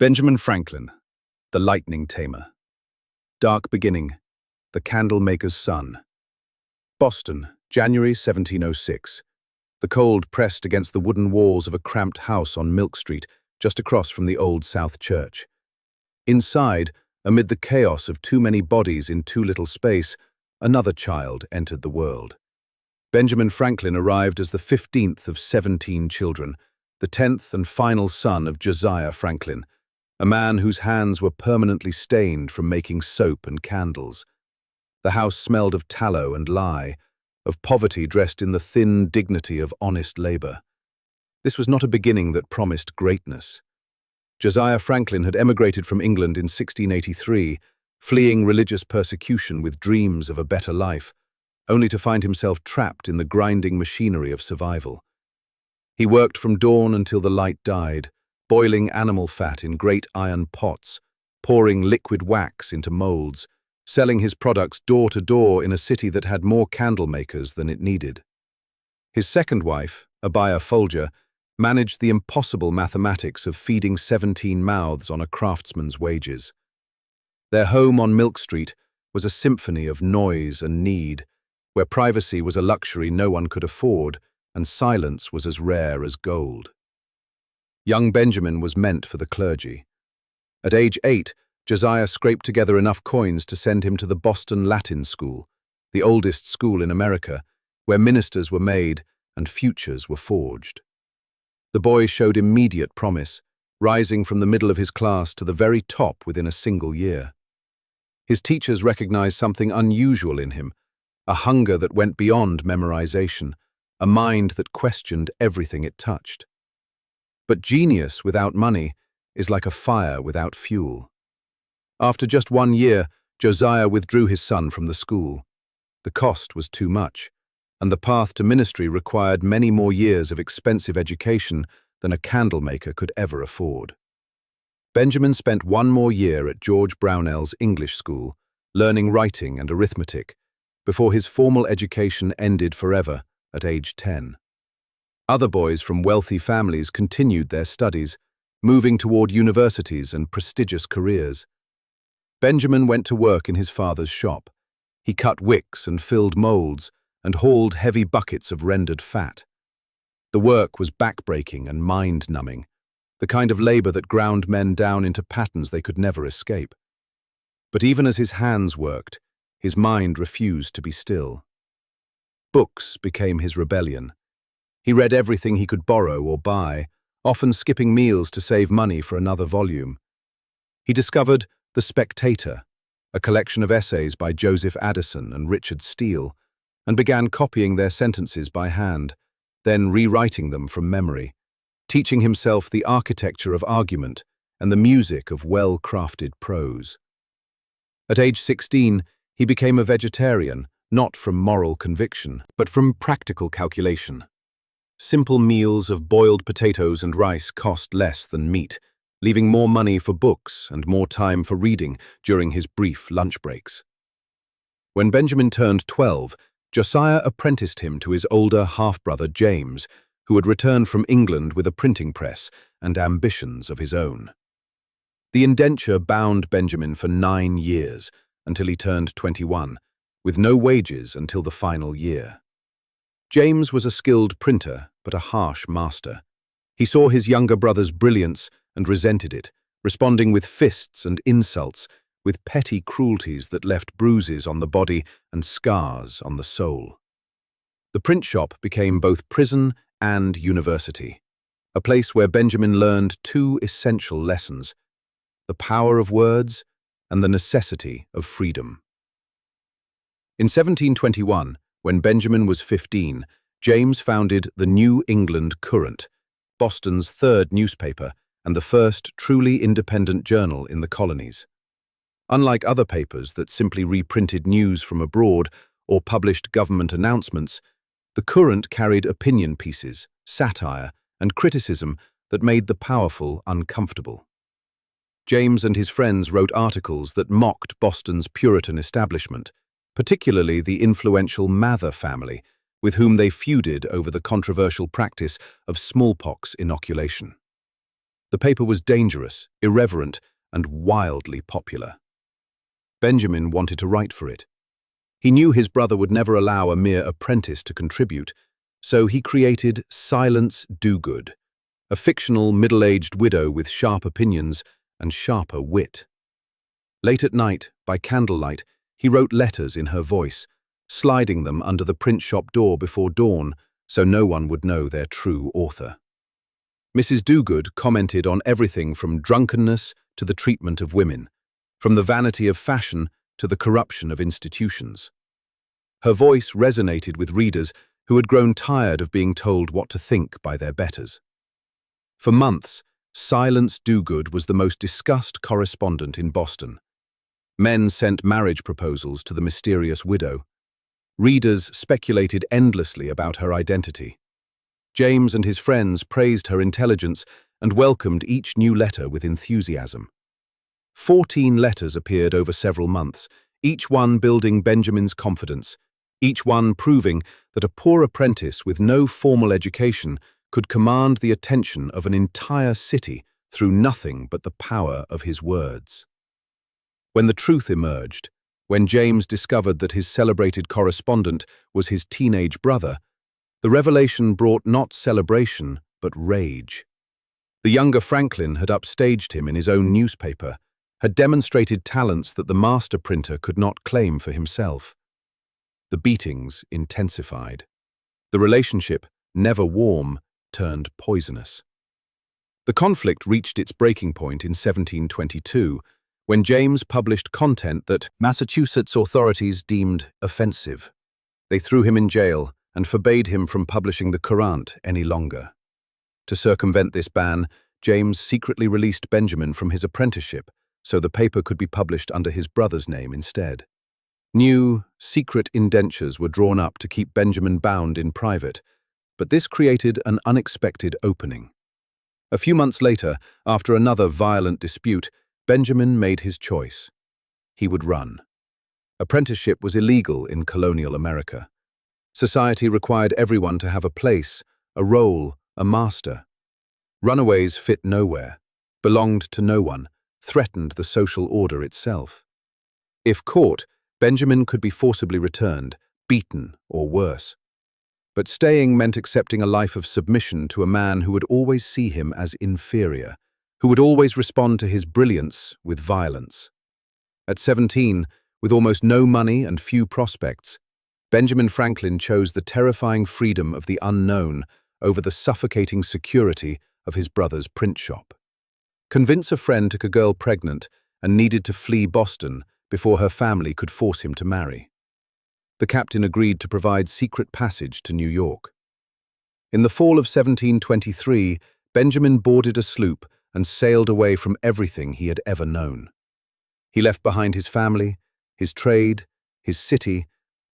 Benjamin Franklin, the lightning tamer. Dark beginning, the candle-maker's son. Boston, January 1706. The cold pressed against the wooden walls of a cramped house on Milk Street, just across from the Old South Church. Inside, amid the chaos of too many bodies in too little space, another child entered the world. Benjamin Franklin arrived as the 15th of 17 children, the 10th and final son of Josiah Franklin, a man whose hands were permanently stained from making soap and candles. The house smelled of tallow and lye, of poverty dressed in the thin dignity of honest labor. This was not a beginning that promised greatness. Josiah Franklin had emigrated from England in 1683, fleeing religious persecution with dreams of a better life, only to find himself trapped in the grinding machinery of survival. He worked from dawn until the light died, boiling animal fat in great iron pots, pouring liquid wax into molds, selling his products door to door in a city that had more candle makers than it needed. His second wife, Abiah Folger, managed the impossible mathematics of feeding 17 mouths on a craftsman's wages. Their home on Milk Street was a symphony of noise and need, where privacy was a luxury no one could afford and silence was as rare as gold. Young Benjamin was meant for the clergy. At age 8, Josiah scraped together enough coins to send him to the Boston Latin School, the oldest school in America, where ministers were made and futures were forged. The boy showed immediate promise, rising from the middle of his class to the very top within a single year. His teachers recognized something unusual in him, a hunger that went beyond memorization, a mind that questioned everything it touched. But genius without money is like a fire without fuel. After just 1 year, Josiah withdrew his son from the school. The cost was too much, and the path to ministry required many more years of expensive education than a candlemaker could ever afford. Benjamin spent 1 more year at George Brownell's English school, learning writing and arithmetic, before his formal education ended forever at age 10. Other boys from wealthy families continued their studies, moving toward universities and prestigious careers. Benjamin went to work in his father's shop. He cut wicks and filled molds and hauled heavy buckets of rendered fat. The work was backbreaking and mind-numbing, the kind of labor that ground men down into patterns they could never escape. But even as his hands worked, his mind refused to be still. Books became his rebellion. He read everything he could borrow or buy, often skipping meals to save money for another volume. He discovered The Spectator, a collection of essays by Joseph Addison and Richard Steele, and began copying their sentences by hand, then rewriting them from memory, teaching himself the architecture of argument and the music of well-crafted prose. At age 16, he became a vegetarian, not from moral conviction, but from practical calculation. Simple meals of boiled potatoes and rice cost less than meat, leaving more money for books and more time for reading during his brief lunch breaks. When Benjamin turned 12, Josiah apprenticed him to his older half-brother James, who had returned from England with a printing press and ambitions of his own. The indenture bound Benjamin for 9 years, until he turned 21, with no wages until the final year. James was a skilled printer, but a harsh master. He saw his younger brother's brilliance and resented it, responding with fists and insults, with petty cruelties that left bruises on the body and scars on the soul. The print shop became both prison and university, a place where Benjamin learned 2 essential lessons: the power of words and the necessity of freedom. In 1721, when Benjamin was 15, James founded the New England Courant, Boston's 3rd newspaper and the first truly independent journal in the colonies. Unlike other papers that simply reprinted news from abroad or published government announcements, the Courant carried opinion pieces, satire, and criticism that made the powerful uncomfortable. James and his friends wrote articles that mocked Boston's Puritan establishment, particularly the influential Mather family, with whom they feuded over the controversial practice of smallpox inoculation. The paper was dangerous, irreverent, and wildly popular. Benjamin wanted to write for it. He knew his brother would never allow a mere apprentice to contribute, so he created Silence Dogood, a fictional middle-aged widow with sharp opinions and sharper wit. Late at night, by candlelight, he wrote letters in her voice, sliding them under the print shop door before dawn so no one would know their true author. Mrs. Dogood commented on everything from drunkenness to the treatment of women, from the vanity of fashion to the corruption of institutions. Her voice resonated with readers who had grown tired of being told what to think by their betters. For months, Silence Dogood was the most discussed correspondent in Boston. Men sent marriage proposals to the mysterious widow. Readers speculated endlessly about her identity. James and his friends praised her intelligence and welcomed each new letter with enthusiasm. 14 letters appeared over several months, each one building Benjamin's confidence, each one proving that a poor apprentice with no formal education could command the attention of an entire city through nothing but the power of his words. When the truth emerged, when James discovered that his celebrated correspondent was his teenage brother, the revelation brought not celebration, but rage. The younger Franklin had upstaged him in his own newspaper, had demonstrated talents that the master printer could not claim for himself. The beatings intensified. The relationship, never warm, turned poisonous. The conflict reached its breaking point in 1722, when James published content that Massachusetts authorities deemed offensive. They threw him in jail and forbade him from publishing the Courant any longer. To circumvent this ban, James secretly released Benjamin from his apprenticeship so the paper could be published under his brother's name instead. New, secret indentures were drawn up to keep Benjamin bound in private, but this created an unexpected opening. A few months later, after another violent dispute, Benjamin made his choice. He would run. Apprenticeship was illegal in colonial America. Society required everyone to have a place, a role, a master. Runaways fit nowhere, belonged to no one, threatened the social order itself. If caught, Benjamin could be forcibly returned, beaten, or worse. But staying meant accepting a life of submission to a man who would always see him as inferior, who would always respond to his brilliance with violence. At 17, with almost no money and few prospects, Benjamin Franklin chose the terrifying freedom of the unknown over the suffocating security of his brother's print shop. Convince a friend took a girl pregnant and needed to flee Boston before her family could force him to marry. The captain agreed to provide secret passage to New York. In the fall of 1723, Benjamin boarded a sloop and sailed away from everything he had ever known. He left behind his family, his trade, his city,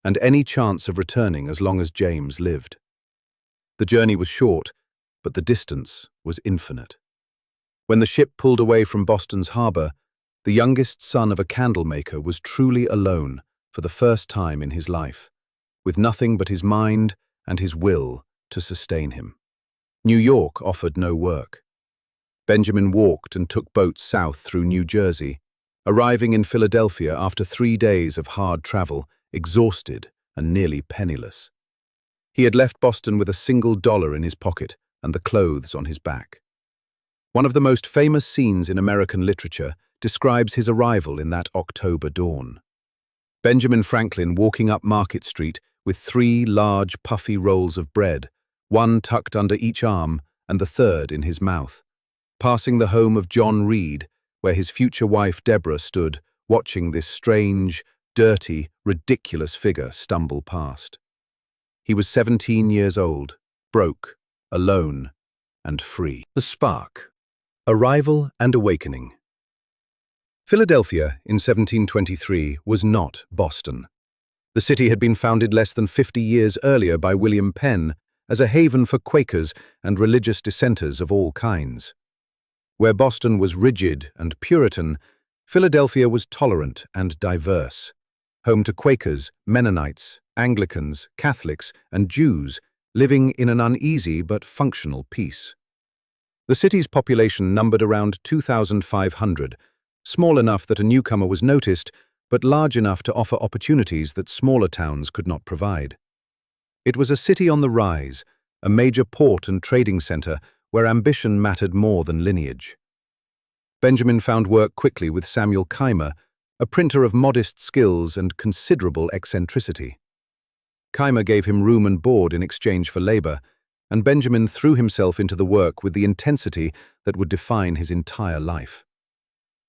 and any chance of returning as long as James lived. The journey was short, but the distance was infinite. When the ship pulled away from Boston's harbor, the youngest son of a candlemaker was truly alone for the first time in his life, with nothing but his mind and his will to sustain him. New York offered no work. Benjamin walked and took boats south through New Jersey, arriving in Philadelphia after 3 days of hard travel, exhausted and nearly penniless. He had left Boston with $1 in his pocket and the clothes on his back. One of the most famous scenes in American literature describes his arrival in that October dawn. Benjamin Franklin walking up Market Street with 3 large, puffy rolls of bread, one tucked under each arm and the third in his mouth, passing the home of John Reed, where his future wife Deborah stood, watching this strange, dirty, ridiculous figure stumble past. He was 17 years old, broke, alone, and free. The Spark. Arrival and Awakening. Philadelphia in 1723 was not Boston. The city had been founded less than 50 years earlier by William Penn as a haven for Quakers and religious dissenters of all kinds. Where Boston was rigid and Puritan, Philadelphia was tolerant and diverse, home to Quakers, Mennonites, Anglicans, Catholics, and Jews living in an uneasy but functional peace. The city's population numbered around 2,500, small enough that a newcomer was noticed, but large enough to offer opportunities that smaller towns could not provide. It was a city on the rise, a major port and trading center where ambition mattered more than lineage. Benjamin found work quickly with Samuel Keimer, a printer of modest skills and considerable eccentricity. Keimer gave him room and board in exchange for labor, and Benjamin threw himself into the work with the intensity that would define his entire life.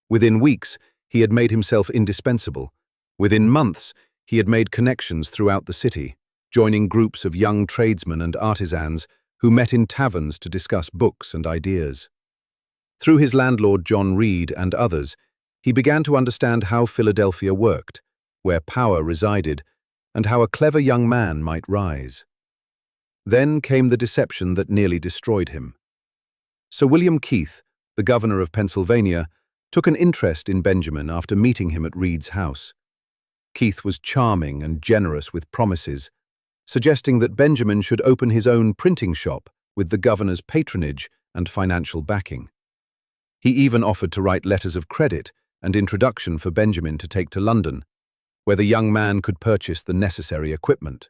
Within weeks, he had made himself indispensable. Within months, he had made connections throughout the city, joining groups of young tradesmen and artisans who met in taverns to discuss books and ideas. Through his landlord John Reed and others, he began to understand how Philadelphia worked, where power resided, and how a clever young man might rise. Then came the deception that nearly destroyed him. Sir William Keith, the governor of Pennsylvania, took an interest in Benjamin after meeting him at Reed's house. Keith was charming and generous with promises, suggesting that Benjamin should open his own printing shop with the governor's patronage and financial backing. He even offered to write letters of credit and introduction for Benjamin to take to London, where the young man could purchase the necessary equipment.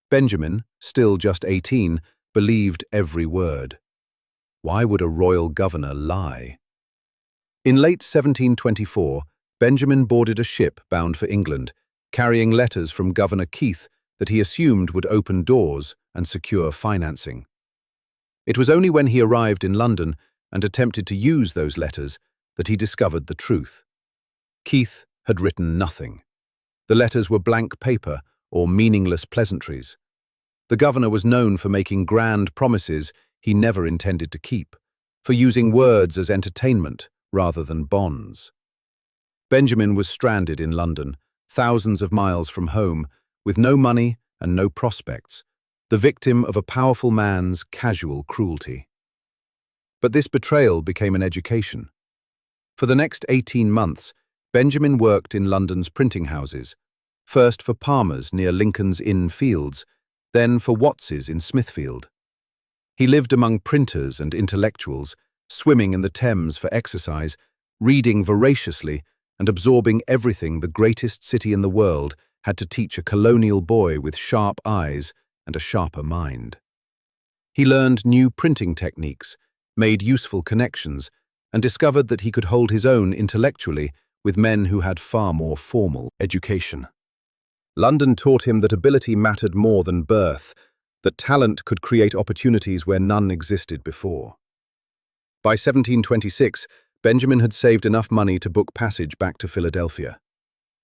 Benjamin, still just 18, believed every word. Why would a royal governor lie? In late 1724, Benjamin boarded a ship bound for England, carrying letters from Governor Keith that he assumed would open doors and secure financing. It was only when he arrived in London and attempted to use those letters that he discovered the truth. Keith had written nothing. The letters were blank paper or meaningless pleasantries. The governor was known for making grand promises he never intended to keep, for using words as entertainment rather than bonds. Benjamin was stranded in London, thousands of miles from home, with no money and no prospects, the victim of a powerful man's casual cruelty. But this betrayal became an education. For the next 18 months, Benjamin worked in London's printing houses, first for Palmer's near Lincoln's Inn Fields, then for Watts's in Smithfield. He lived among printers and intellectuals, swimming in the Thames for exercise, reading voraciously, and absorbing everything the greatest city in the world had to teach a colonial boy with sharp eyes and a sharper mind. He learned new printing techniques, made useful connections, and discovered that he could hold his own intellectually with men who had far more formal education. London taught him that ability mattered more than birth, that talent could create opportunities where none existed before. By 1726, Benjamin had saved enough money to book passage back to Philadelphia.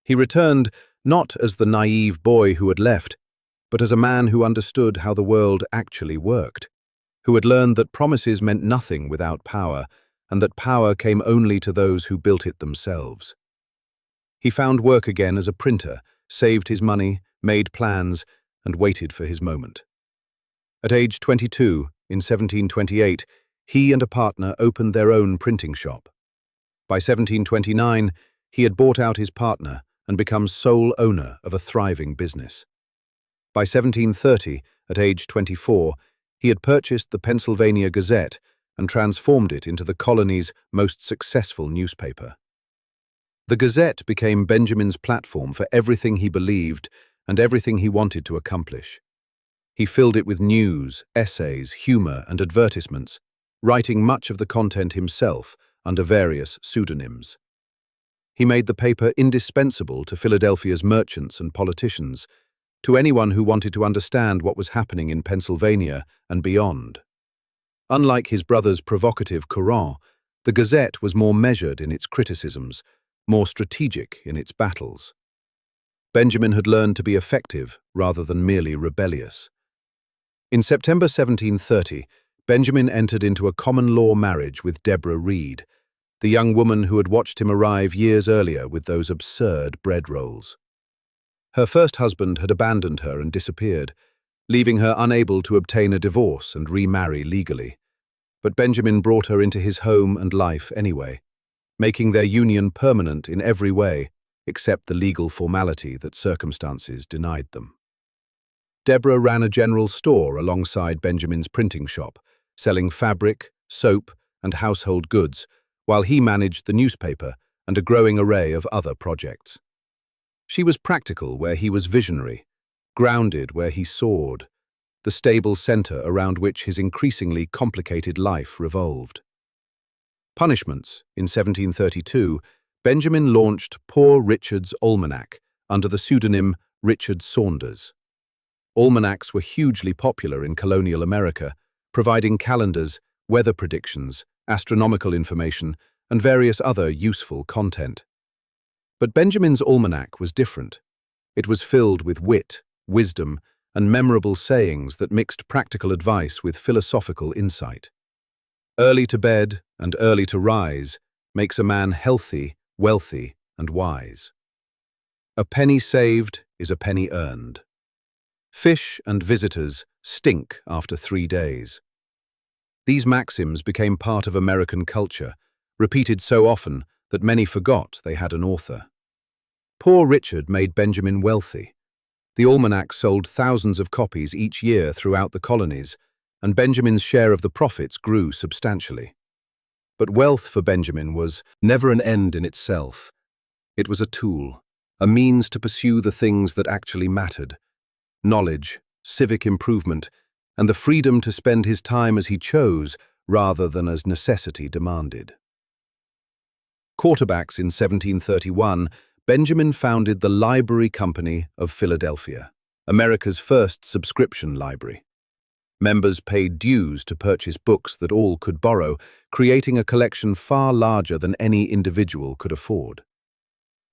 He returned not as the naive boy who had left, but as a man who understood how the world actually worked, who had learned that promises meant nothing without power, and that power came only to those who built it themselves. He found work again as a printer, saved his money, made plans, and waited for his moment. At age 22, in 1728, he and a partner opened their own printing shop. By 1729, he had bought out his partner and become sole owner of a thriving business. By 1730, at age 24, he had purchased the Pennsylvania Gazette and transformed it into the colony's most successful newspaper. The Gazette became Benjamin's platform for everything he believed and everything he wanted to accomplish. He filled it with news, essays, humor, and advertisements, writing much of the content himself under various pseudonyms. He made the paper indispensable to Philadelphia's merchants and politicians, to anyone who wanted to understand what was happening in Pennsylvania and beyond. Unlike his brother's provocative Courant, the Gazette was more measured in its criticisms, more strategic in its battles. Benjamin had learned to be effective rather than merely rebellious. In September 1730, Benjamin entered into a common-law marriage with Deborah Reed, the young woman who had watched him arrive years earlier with those absurd bread rolls. Her first husband had abandoned her and disappeared, leaving her unable to obtain a divorce and remarry legally. But Benjamin brought her into his home and life anyway, making their union permanent in every way except the legal formality that circumstances denied them. Deborah ran a general store alongside Benjamin's printing shop, selling fabric, soap, and household goods, while he managed the newspaper and a growing array of other projects. She was practical where he was visionary, grounded where he soared, the stable center around which his increasingly complicated life revolved. Punishments. In 1732, Benjamin launched Poor Richard's Almanac under the pseudonym Richard Saunders. Almanacs were hugely popular in colonial America, providing calendars, weather predictions, astronomical information, and various other useful content. But Benjamin's almanac was different. It was filled with wit, wisdom, and memorable sayings that mixed practical advice with philosophical insight. Early to bed and early to rise makes a man healthy, wealthy, and wise. A penny saved is a penny earned. Fish and visitors stink after 3 days. These maxims became part of American culture, repeated so often that many forgot they had an author. Poor Richard made Benjamin wealthy. The almanac sold thousands of copies each year throughout the colonies, and Benjamin's share of the profits grew substantially. But wealth for Benjamin was never an end in itself. It was a tool, a means to pursue the things that actually mattered: knowledge, civic improvement, and the freedom to spend his time as he chose rather than as necessity demanded. Quarterbacks in 1731, Benjamin founded the Library Company of Philadelphia, America's first subscription library. Members paid dues to purchase books that all could borrow, creating a collection far larger than any individual could afford.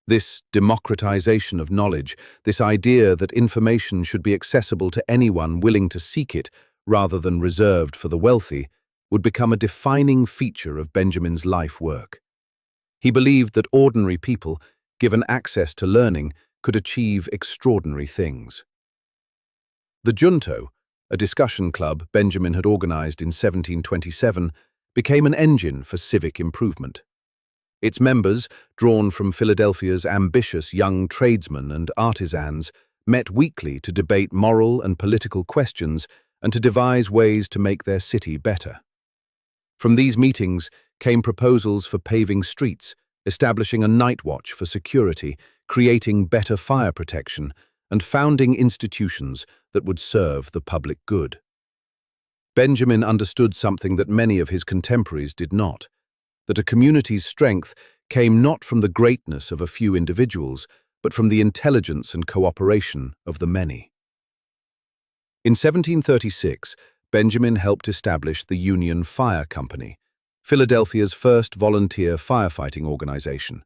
This democratization of knowledge, this idea that information should be accessible to anyone willing to seek it rather than reserved for the wealthy, would become a defining feature of Benjamin's life work. He believed that ordinary people, given access to learning, could achieve extraordinary things. The Junto, a discussion club Benjamin had organized in 1727, became an engine for civic improvement. Its members, drawn from Philadelphia's ambitious young tradesmen and artisans, met weekly to debate moral and political questions and to devise ways to make their city better. From these meetings came proposals for paving streets, establishing a night watch for security, creating better fire protection, and founding institutions that would serve the public good. Benjamin understood something that many of his contemporaries did not: that a community's strength came not from the greatness of a few individuals, but from the intelligence and cooperation of the many. In 1736, Benjamin helped establish the Union Fire Company, Philadelphia's first volunteer firefighting organization.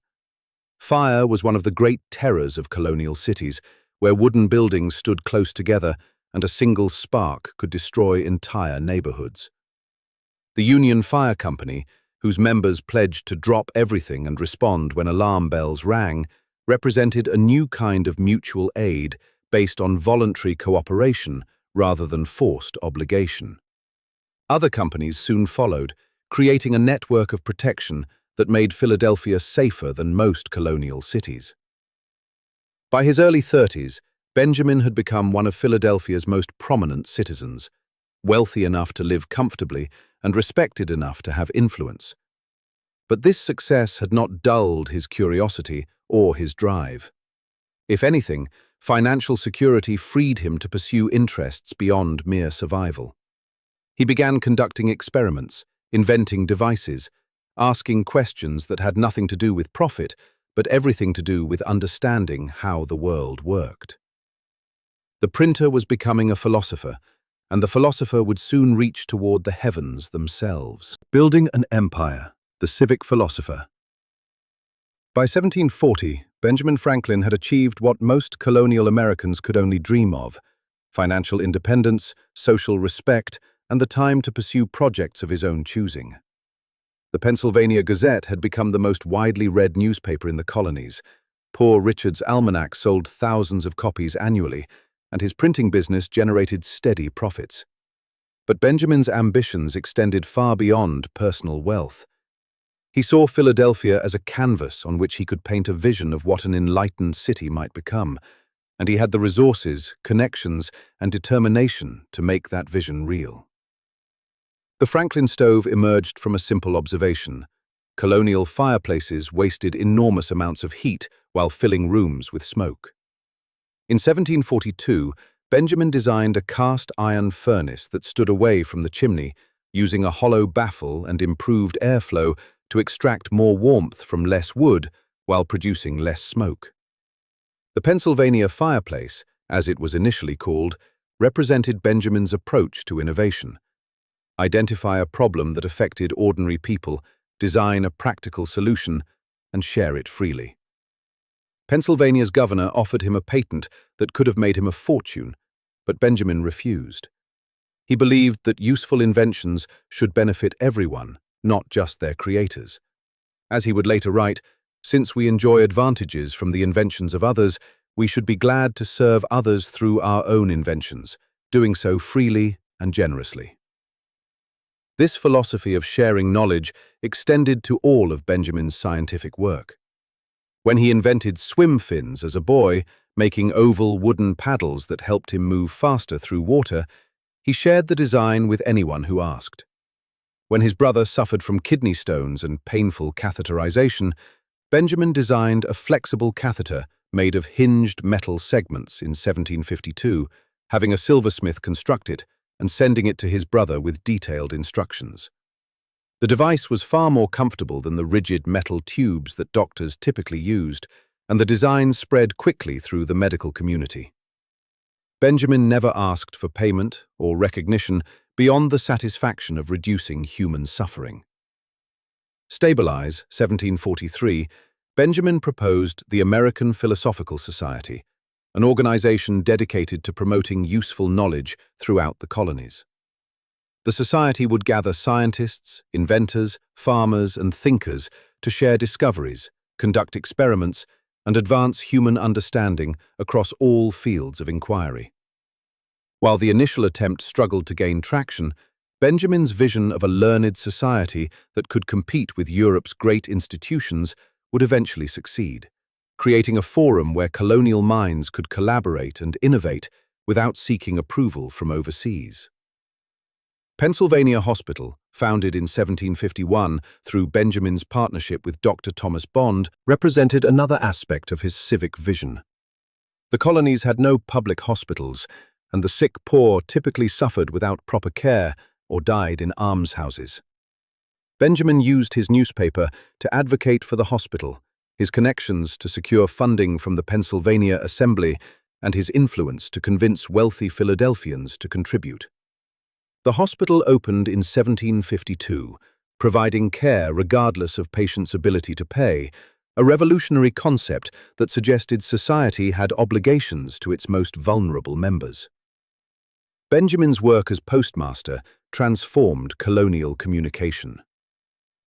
Fire was one of the great terrors of colonial cities, where wooden buildings stood close together and a single spark could destroy entire neighborhoods. The Union Fire Company, whose members pledged to drop everything and respond when alarm bells rang, represented a new kind of mutual aid based on voluntary cooperation rather than forced obligation. Other companies soon followed, creating a network of protection that made Philadelphia safer than most colonial cities. By his early 30s, Benjamin had become one of Philadelphia's most prominent citizens, wealthy enough to live comfortably and respected enough to have influence. But this success had not dulled his curiosity or his drive. If anything, financial security freed him to pursue interests beyond mere survival. He began conducting experiments, inventing devices, asking questions that had nothing to do with profit, but everything to do with understanding how the world worked. The printer was becoming a philosopher, and the philosopher would soon reach toward the heavens themselves. Building an empire, the civic philosopher. By 1740, Benjamin Franklin had achieved what most colonial Americans could only dream of: financial independence, social respect, and the time to pursue projects of his own choosing. The Pennsylvania Gazette had become the most widely read newspaper in the colonies. Poor Richard's Almanac sold thousands of copies annually, and his printing business generated steady profits. But Benjamin's ambitions extended far beyond personal wealth. He saw Philadelphia as a canvas on which he could paint a vision of what an enlightened city might become, and he had the resources, connections, and determination to make that vision real. The Franklin stove emerged from a simple observation. Colonial fireplaces wasted enormous amounts of heat while filling rooms with smoke. In 1742, Benjamin designed a cast iron furnace that stood away from the chimney, using a hollow baffle and improved airflow to extract more warmth from less wood while producing less smoke. The Pennsylvania fireplace, as it was initially called, represented Benjamin's approach to innovation. Identify a problem that affected ordinary people, design a practical solution, and share it freely. Pennsylvania's governor offered him a patent that could have made him a fortune, but Benjamin refused. He believed that useful inventions should benefit everyone, not just their creators. As he would later write, "Since we enjoy advantages from the inventions of others, we should be glad to serve others through our own inventions, doing so freely and generously." This philosophy of sharing knowledge extended to all of Benjamin's scientific work. When he invented swim fins as a boy, making oval wooden paddles that helped him move faster through water, he shared the design with anyone who asked. When his brother suffered from kidney stones and painful catheterization, Benjamin designed a flexible catheter made of hinged metal segments in 1752, having a silversmith construct it and sending it to his brother with detailed instructions. The device was far more comfortable than the rigid metal tubes that doctors typically used, and the design spread quickly through the medical community. Benjamin never asked for payment or recognition beyond the satisfaction of reducing human suffering. Stabilize, 1743, Benjamin proposed the American Philosophical Society, an organization dedicated to promoting useful knowledge throughout the colonies. The society would gather scientists, inventors, farmers, and thinkers to share discoveries, conduct experiments, and advance human understanding across all fields of inquiry. While the initial attempt struggled to gain traction, Benjamin's vision of a learned society that could compete with Europe's great institutions would eventually succeed, creating a forum where colonial minds could collaborate and innovate without seeking approval from overseas. Pennsylvania Hospital, founded in 1751 through Benjamin's partnership with Dr. Thomas Bond, represented another aspect of his civic vision. The colonies had no public hospitals, and the sick poor typically suffered without proper care or died in almshouses. Benjamin used his newspaper to advocate for the hospital, his connections to secure funding from the Pennsylvania Assembly, and his influence to convince wealthy Philadelphians to contribute. The hospital opened in 1752, providing care regardless of patients' ability to pay, a revolutionary concept that suggested society had obligations to its most vulnerable members. Benjamin's work as postmaster transformed colonial communication.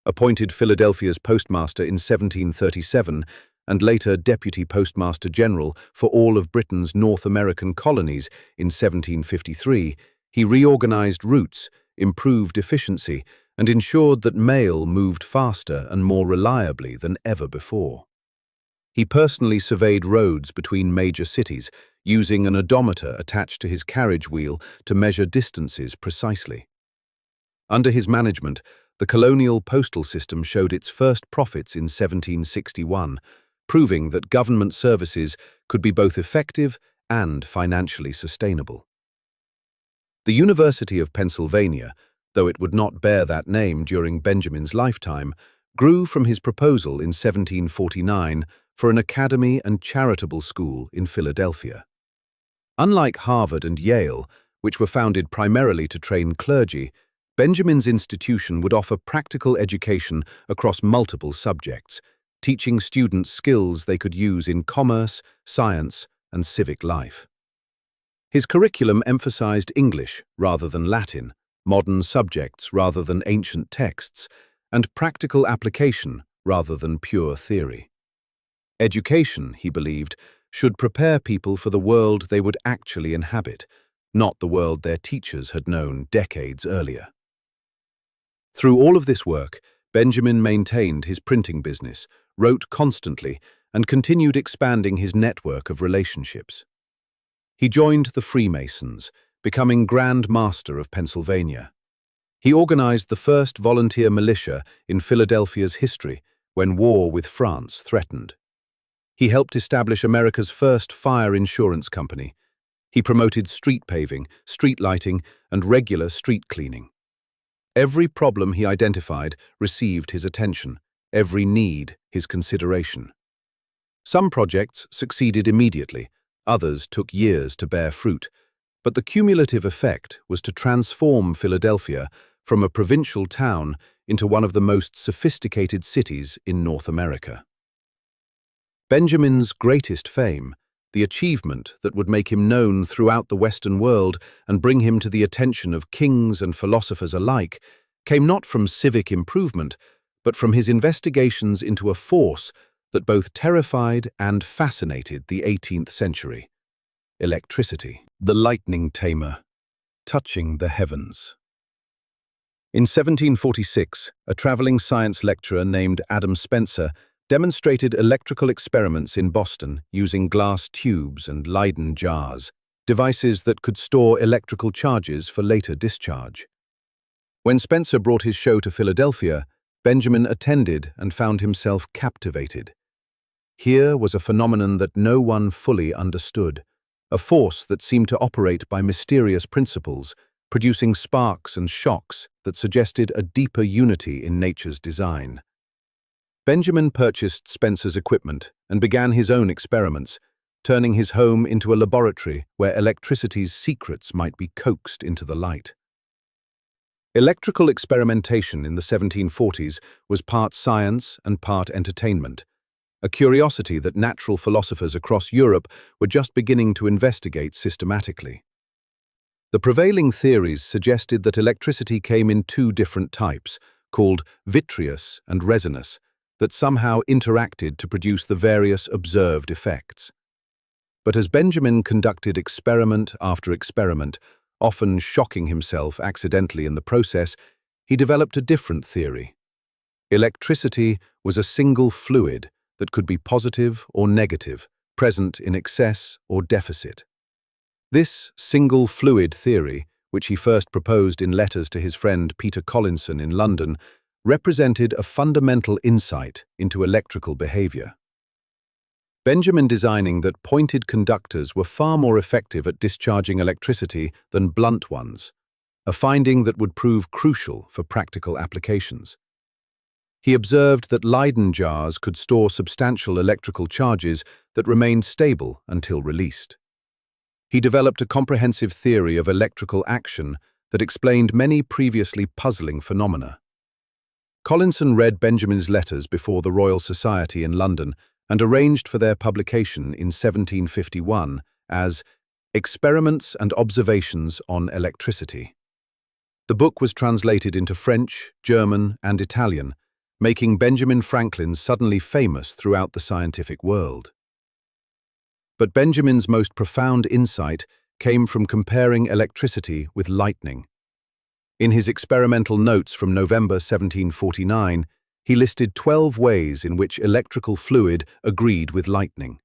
Appointed Philadelphia's postmaster in 1737 and later Deputy Postmaster General for all of Britain's North American colonies in 1753, he reorganized routes, improved efficiency, and ensured that mail moved faster and more reliably than ever before. He personally surveyed roads between major cities, using an odometer attached to his carriage wheel to measure distances precisely. Under his management, the colonial postal system showed its first profits in 1761, proving that government services could be both effective and financially sustainable. The University of Pennsylvania, though it would not bear that name during Benjamin's lifetime, grew from his proposal in 1749 for an academy and charitable school in Philadelphia. Unlike Harvard and Yale, which were founded primarily to train clergy, Benjamin's institution would offer practical education across multiple subjects, teaching students skills they could use in commerce, science, and civic life. His curriculum emphasized English rather than Latin, modern subjects rather than ancient texts, and practical application rather than pure theory. Education, he believed, should prepare people for the world they would actually inhabit, not the world their teachers had known decades earlier. Through all of this work, Benjamin maintained his printing business, wrote constantly, and continued expanding his network of relationships. He joined the Freemasons, becoming Grand Master of Pennsylvania. He organized the first volunteer militia in Philadelphia's history when war with France threatened. He helped establish America's first fire insurance company. He promoted street paving, street lighting, and regular street cleaning. Every problem he identified received his attention, every need his consideration. Some projects succeeded immediately, others took years to bear fruit, but the cumulative effect was to transform Philadelphia from a provincial town into one of the most sophisticated cities in North America. Benjamin's greatest fame, the achievement that would make him known throughout the Western world and bring him to the attention of kings and philosophers alike, came not from civic improvement, but from his investigations into a force that both terrified and fascinated the 18th century: electricity. The lightning tamer, touching the heavens. In 1746, a traveling science lecturer named Adam Spencer demonstrated electrical experiments in Boston using glass tubes and Leyden jars, devices that could store electrical charges for later discharge. When Spencer brought his show to Philadelphia, Benjamin attended and found himself captivated. Here was a phenomenon that no one fully understood, a force that seemed to operate by mysterious principles, producing sparks and shocks that suggested a deeper unity in nature's design. Benjamin purchased Spencer's equipment and began his own experiments, turning his home into a laboratory where electricity's secrets might be coaxed into the light. Electrical experimentation in the 1740s was part science and part entertainment, a curiosity that natural philosophers across Europe were just beginning to investigate systematically. The prevailing theories suggested that electricity came in two different types, called vitreous and resinous, that somehow interacted to produce the various observed effects. But as Benjamin conducted experiment after experiment, often shocking himself accidentally in the process, he developed a different theory. Electricity was a single fluid that could be positive or negative, present in excess or deficit. This single fluid theory, which he first proposed in letters to his friend Peter Collinson in London, represented a fundamental insight into electrical behavior. Benjamin designing that pointed conductors were far more effective at discharging electricity than blunt ones, a finding that would prove crucial for practical applications. He observed that Leyden jars could store substantial electrical charges that remained stable until released. He developed a comprehensive theory of electrical action that explained many previously puzzling phenomena. Collinson read Benjamin's letters before the Royal Society in London and arranged for their publication in 1751 as Experiments and Observations on Electricity. The book was translated into French, German, and Italian, making Benjamin Franklin suddenly famous throughout the scientific world. But Benjamin's most profound insight came from comparing electricity with lightning. In his experimental notes from November 1749, he listed 12 ways in which electrical fluid agreed with lightning.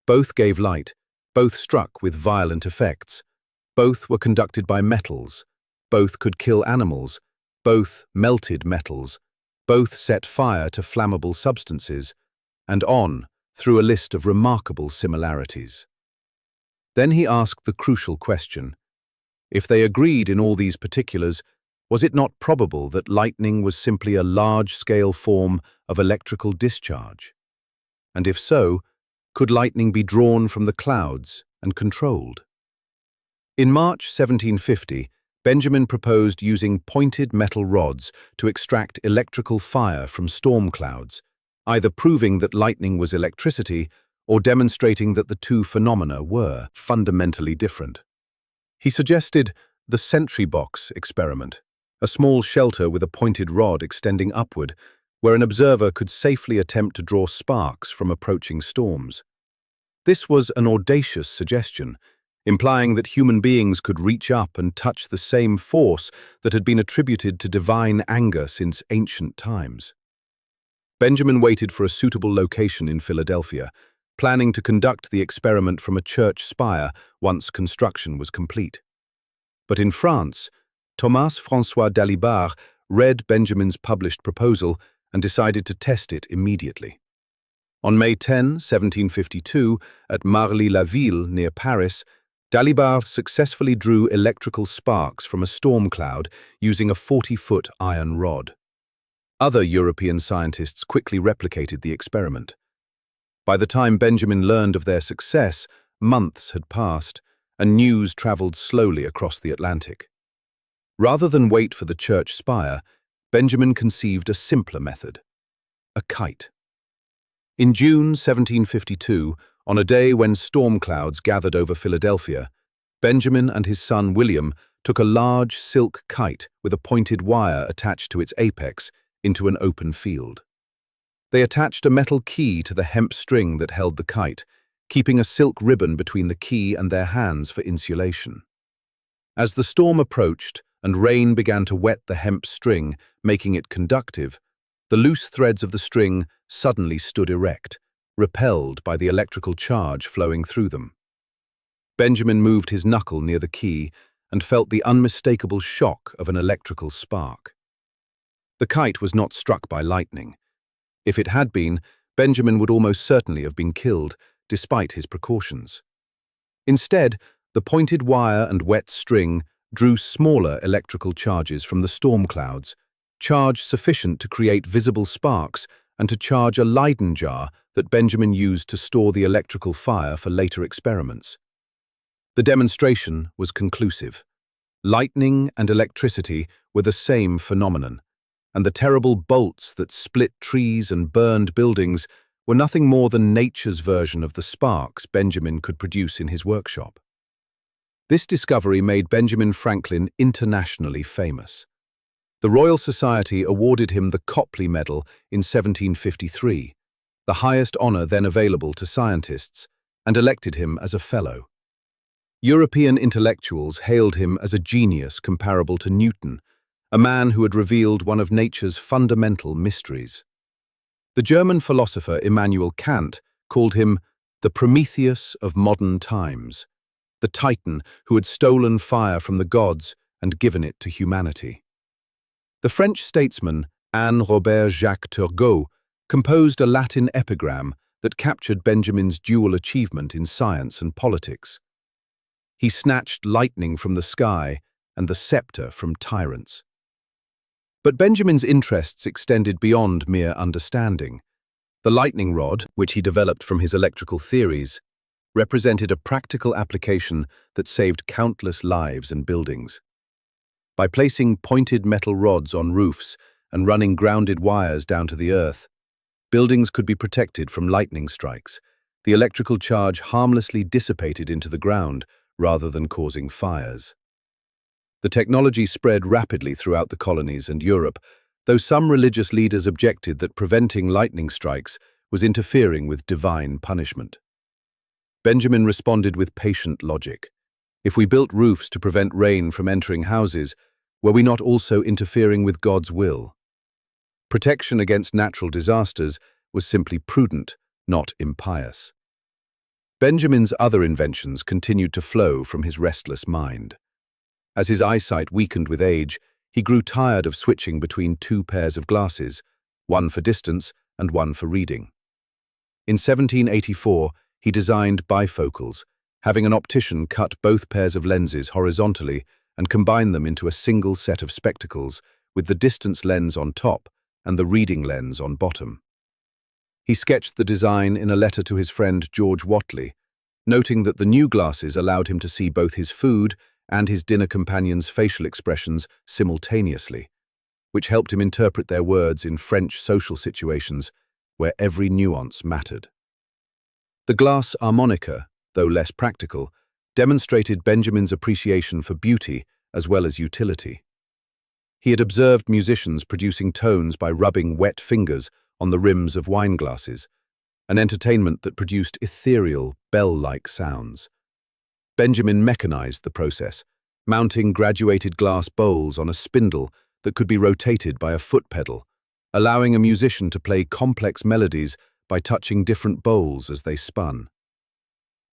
Both gave light, both struck with violent effects, both were conducted by metals, both could kill animals, both melted metals, both set fire to flammable substances, and on through a list of remarkable similarities. Then he asked the crucial question: if they agreed in all these particulars, was it not probable that lightning was simply a large-scale form of electrical discharge? And if so, could lightning be drawn from the clouds and controlled? In March 1750, Benjamin proposed using pointed metal rods to extract electrical fire from storm clouds, either proving that lightning was electricity or demonstrating that the two phenomena were fundamentally different. He suggested the sentry box experiment, a small shelter with a pointed rod extending upward, where an observer could safely attempt to draw sparks from approaching storms. This was an audacious suggestion, implying that human beings could reach up and touch the same force that had been attributed to divine anger since ancient times. Benjamin waited for a suitable location in Philadelphia, planning to conduct the experiment from a church spire once construction was complete. But in France, Thomas François Dalibard read Benjamin's published proposal and decided to test it immediately. On May 10, 1752, at Marly-la-Ville near Paris, Dalibard successfully drew electrical sparks from a storm cloud using a 40-foot iron rod. Other European scientists quickly replicated the experiment. By the time Benjamin learned of their success, months had passed, and news traveled slowly across the Atlantic. Rather than wait for the church spire, Benjamin conceived a simpler method: a kite. In June 1752, on a day when storm clouds gathered over Philadelphia, Benjamin and his son William took a large silk kite with a pointed wire attached to its apex into an open field. They attached a metal key to the hemp string that held the kite, keeping a silk ribbon between the key and their hands for insulation. As the storm approached and rain began to wet the hemp string, making it conductive, the loose threads of the string suddenly stood erect, repelled by the electrical charge flowing through them. Benjamin moved his knuckle near the key and felt the unmistakable shock of an electrical spark. The kite was not struck by lightning. If it had been, Benjamin would almost certainly have been killed, despite his precautions. Instead, the pointed wire and wet string drew smaller electrical charges from the storm clouds, charge sufficient to create visible sparks and to charge a Leyden jar that Benjamin used to store the electrical fire for later experiments. The demonstration was conclusive. Lightning and electricity were the same phenomenon, and the terrible bolts that split trees and burned buildings were nothing more than nature's version of the sparks Benjamin could produce in his workshop. This discovery made Benjamin Franklin internationally famous. The Royal Society awarded him the Copley Medal in 1753, the highest honor then available to scientists, and elected him as a fellow. European intellectuals hailed him as a genius comparable to Newton, a man who had revealed one of nature's fundamental mysteries. The German philosopher Immanuel Kant called him the Prometheus of modern times, the Titan who had stolen fire from the gods and given it to humanity. The French statesman Anne Robert Jacques Turgot composed a Latin epigram that captured Benjamin's dual achievement in science and politics. He snatched lightning from the sky and the scepter from tyrants. But Benjamin's interests extended beyond mere understanding. The lightning rod, which he developed from his electrical theories, represented a practical application that saved countless lives and buildings. By placing pointed metal rods on roofs and running grounded wires down to the earth, buildings could be protected from lightning strikes. The electrical charge harmlessly dissipated into the ground rather than causing fires. The technology spread rapidly throughout the colonies and Europe, though some religious leaders objected that preventing lightning strikes was interfering with divine punishment. Benjamin responded with patient logic. If we built roofs to prevent rain from entering houses, were we not also interfering with God's will? Protection against natural disasters was simply prudent, not impious. Benjamin's other inventions continued to flow from his restless mind. As his eyesight weakened with age, he grew tired of switching between two pairs of glasses, one for distance and one for reading. In 1784, he designed bifocals, having an optician cut both pairs of lenses horizontally and combine them into a single set of spectacles with the distance lens on top and the reading lens on bottom. He sketched the design in a letter to his friend George Whatley, noting that the new glasses allowed him to see both his food and his dinner companion's facial expressions simultaneously, which helped him interpret their words in French social situations where every nuance mattered. The glass harmonica, though less practical, demonstrated Benjamin's appreciation for beauty as well as utility. He had observed musicians producing tones by rubbing wet fingers on the rims of wine glasses, an entertainment that produced ethereal, bell-like sounds. Benjamin mechanized the process, mounting graduated glass bowls on a spindle that could be rotated by a foot pedal, allowing a musician to play complex melodies by touching different bowls as they spun.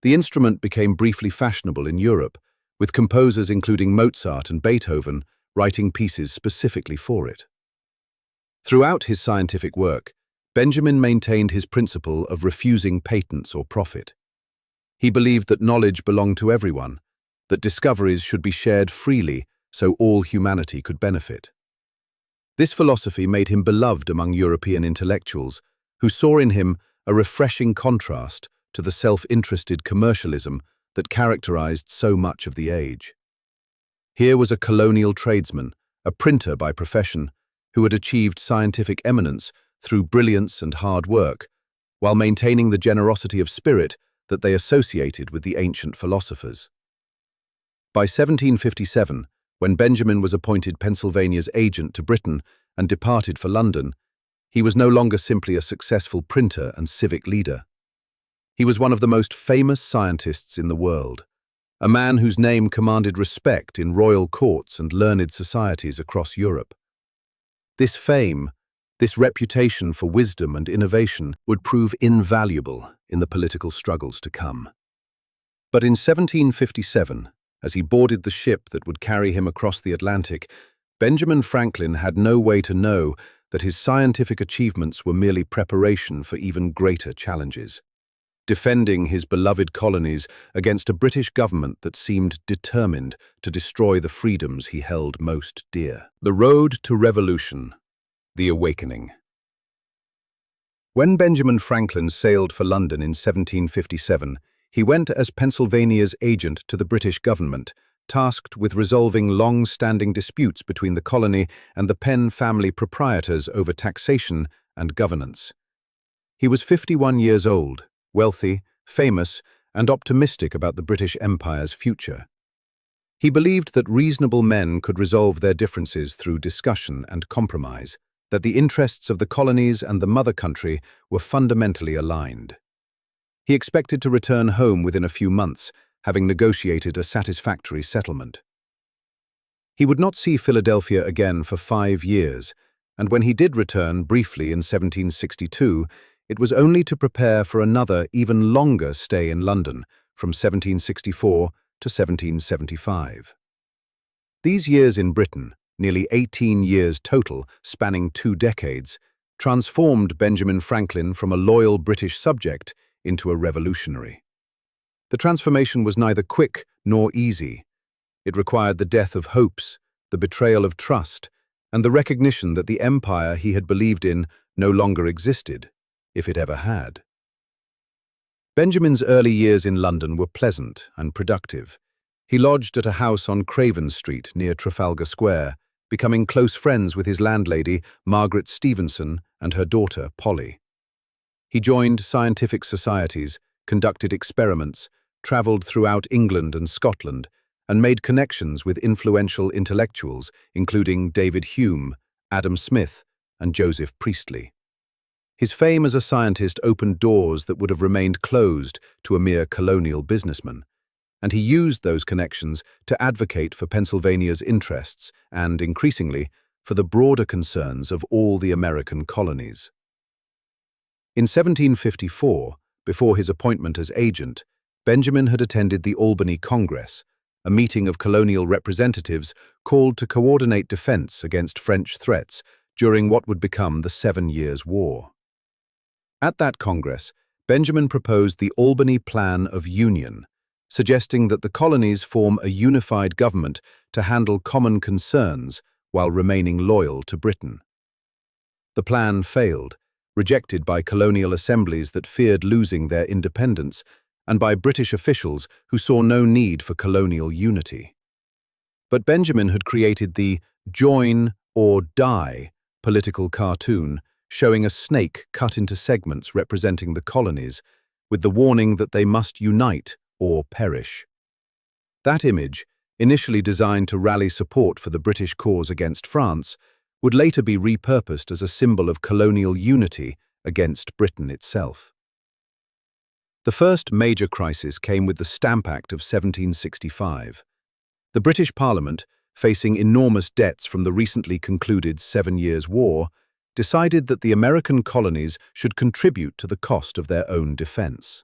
The instrument became briefly fashionable in Europe, with composers including Mozart and Beethoven writing pieces specifically for it. Throughout his scientific work, Benjamin maintained his principle of refusing patents or profit. He believed that knowledge belonged to everyone, that discoveries should be shared freely so all humanity could benefit. This philosophy made him beloved among European intellectuals, who saw in him a refreshing contrast to the self-interested commercialism that characterized so much of the age. Here was a colonial tradesman, a printer by profession, who had achieved scientific eminence through brilliance and hard work, while maintaining the generosity of spirit that they associated with the ancient philosophers. By 1757, when Benjamin was appointed Pennsylvania's agent to Britain and departed for London, he was no longer simply a successful printer and civic leader. He was one of the most famous scientists in the world, a man whose name commanded respect in royal courts and learned societies across Europe. This fame, this reputation for wisdom and innovation would prove invaluable in the political struggles to come. But in 1757, as he boarded the ship that would carry him across the Atlantic, Benjamin Franklin had no way to know that his scientific achievements were merely preparation for even greater challenges. Defending his beloved colonies against a British government that seemed determined to destroy the freedoms he held most dear. The road to revolution, the awakening. When Benjamin Franklin sailed for London in 1757, he went as Pennsylvania's agent to the British government, tasked with resolving long-standing disputes between the colony and the Penn family proprietors over taxation and governance. He was 51 years old, wealthy, famous, and optimistic about the British Empire's future. He believed that reasonable men could resolve their differences through discussion and compromise, that the interests of the colonies and the mother country were fundamentally aligned. He expected to return home within a few months, having negotiated a satisfactory settlement. He would not see Philadelphia again for 5 years, and when he did return briefly in 1762, it was only to prepare for another, even longer stay in London from 1764 to 1775. These years in Britain, nearly 18 years total, spanning 2 decades, transformed Benjamin Franklin from a loyal British subject into a revolutionary. The transformation was neither quick nor easy. It required the death of hopes, the betrayal of trust, and the recognition that the empire he had believed in no longer existed, if it ever had. Benjamin's early years in London were pleasant and productive. He lodged at a house on Craven Street near Trafalgar Square, becoming close friends with his landlady, Margaret Stevenson, and her daughter, Polly. He joined scientific societies, conducted experiments, travelled throughout England and Scotland, and made connections with influential intellectuals, including David Hume, Adam Smith, and Joseph Priestley. His fame as a scientist opened doors that would have remained closed to a mere colonial businessman, and he used those connections to advocate for Pennsylvania's interests and, increasingly, for the broader concerns of all the American colonies. In 1754, before his appointment as agent, Benjamin had attended the Albany Congress, a meeting of colonial representatives called to coordinate defense against French threats during what would become the 7 Years' War. At that Congress, Benjamin proposed the Albany Plan of Union, suggesting that the colonies form a unified government to handle common concerns while remaining loyal to Britain. The plan failed, rejected by colonial assemblies that feared losing their independence, and by British officials who saw no need for colonial unity. But Benjamin had created the "Join or Die" political cartoon, showing a snake cut into segments representing the colonies, with the warning that they must unite or perish. That image, initially designed to rally support for the British cause against France, would later be repurposed as a symbol of colonial unity against Britain itself. The first major crisis came with the Stamp Act of 1765. The British Parliament, facing enormous debts from the recently concluded 7 Years' War, decided that the American colonies should contribute to the cost of their own defense.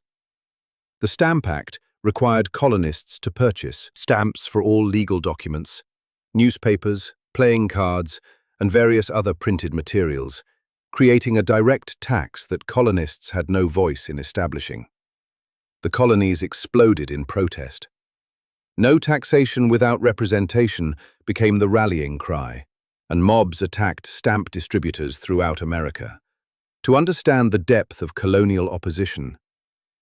The Stamp Act required colonists to purchase stamps for all legal documents, newspapers, playing cards, and various other printed materials, creating a direct tax that colonists had no voice in establishing. The colonies exploded in protest. No taxation without representation became the rallying cry, and mobs attacked stamp distributors throughout America. To understand the depth of colonial opposition,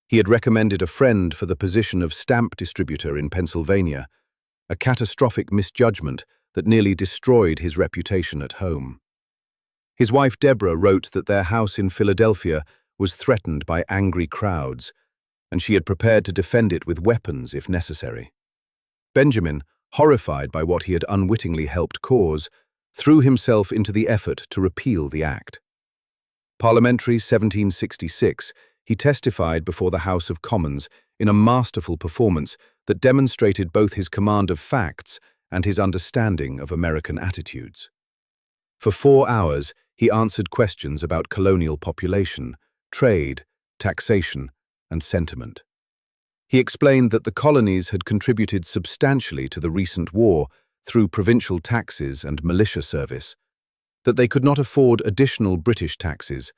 he had recommended a friend for the position of stamp distributor in Pennsylvania, a catastrophic misjudgment that nearly destroyed his reputation at home. His wife Deborah wrote that their house in Philadelphia was threatened by angry crowds, and she had prepared to defend it with weapons if necessary. Benjamin, horrified by what he had unwittingly helped cause, threw himself into the effort to repeal the act. Parliamentary 1766, he testified before the House of Commons in a masterful performance that demonstrated both his command of facts and his understanding of American attitudes. For 4 hours, he answered questions about colonial population, trade, taxation, and sentiment. He explained that the colonies had contributed substantially to the recent war through provincial taxes and militia service, that they could not afford additional British taxes,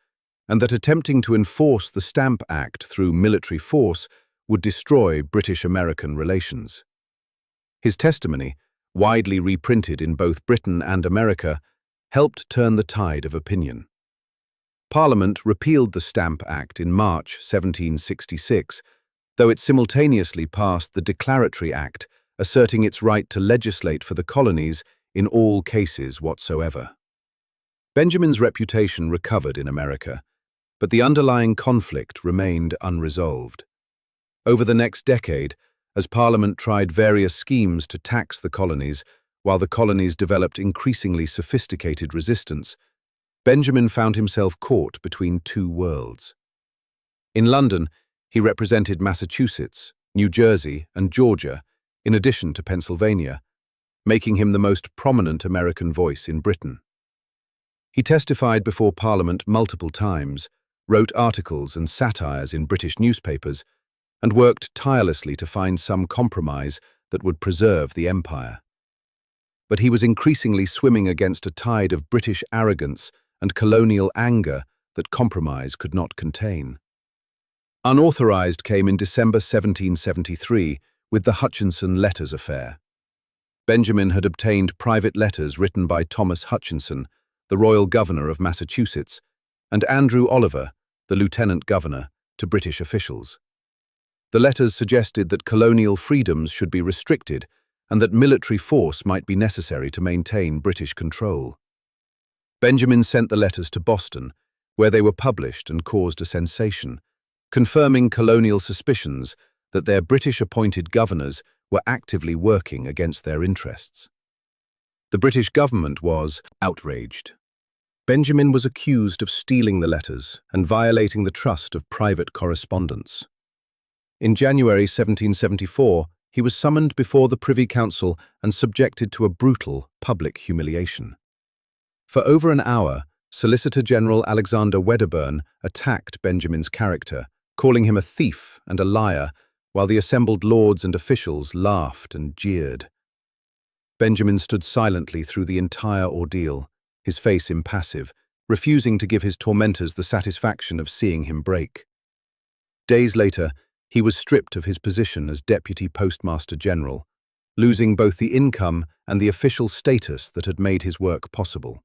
and that attempting to enforce the Stamp Act through military force would destroy British-American relations. His testimony, widely reprinted in both Britain and America, helped turn the tide of opinion. Parliament repealed the Stamp Act in March 1766, though it simultaneously passed the Declaratory Act, asserting its right to legislate for the colonies in all cases whatsoever. Benjamin's reputation recovered in America, but the underlying conflict remained unresolved. Over the next decade, as Parliament tried various schemes to tax the colonies, while the colonies developed increasingly sophisticated resistance, Benjamin found himself caught between two worlds. In London, he represented Massachusetts, New Jersey, and Georgia, in addition to Pennsylvania, making him the most prominent American voice in Britain. He testified before Parliament multiple times, wrote articles and satires in British newspapers, and worked tirelessly to find some compromise that would preserve the empire. But he was increasingly swimming against a tide of British arrogance and colonial anger that compromise could not contain. Unauthorized came in December 1773 with the Hutchinson Letters affair. Benjamin had obtained private letters written by Thomas Hutchinson, the royal governor of Massachusetts, and Andrew Oliver, the lieutenant governor, to British officials. The letters suggested that colonial freedoms should be restricted and that military force might be necessary to maintain British control. Benjamin sent the letters to Boston, where they were published and caused a sensation, confirming colonial suspicions that their British-appointed governors were actively working against their interests. The British government was outraged. Benjamin was accused of stealing the letters and violating the trust of private correspondence. In January 1774, he was summoned before the Privy Council and subjected to a brutal public humiliation. For over an hour, Solicitor General Alexander Wedderburn attacked Benjamin's character, calling him a thief and a liar, while the assembled lords and officials laughed and jeered. Benjamin stood silently through the entire ordeal, his face impassive, refusing to give his tormentors the satisfaction of seeing him break. Days later, he was stripped of his position as Deputy Postmaster General, losing both the income and the official status that had made his work possible.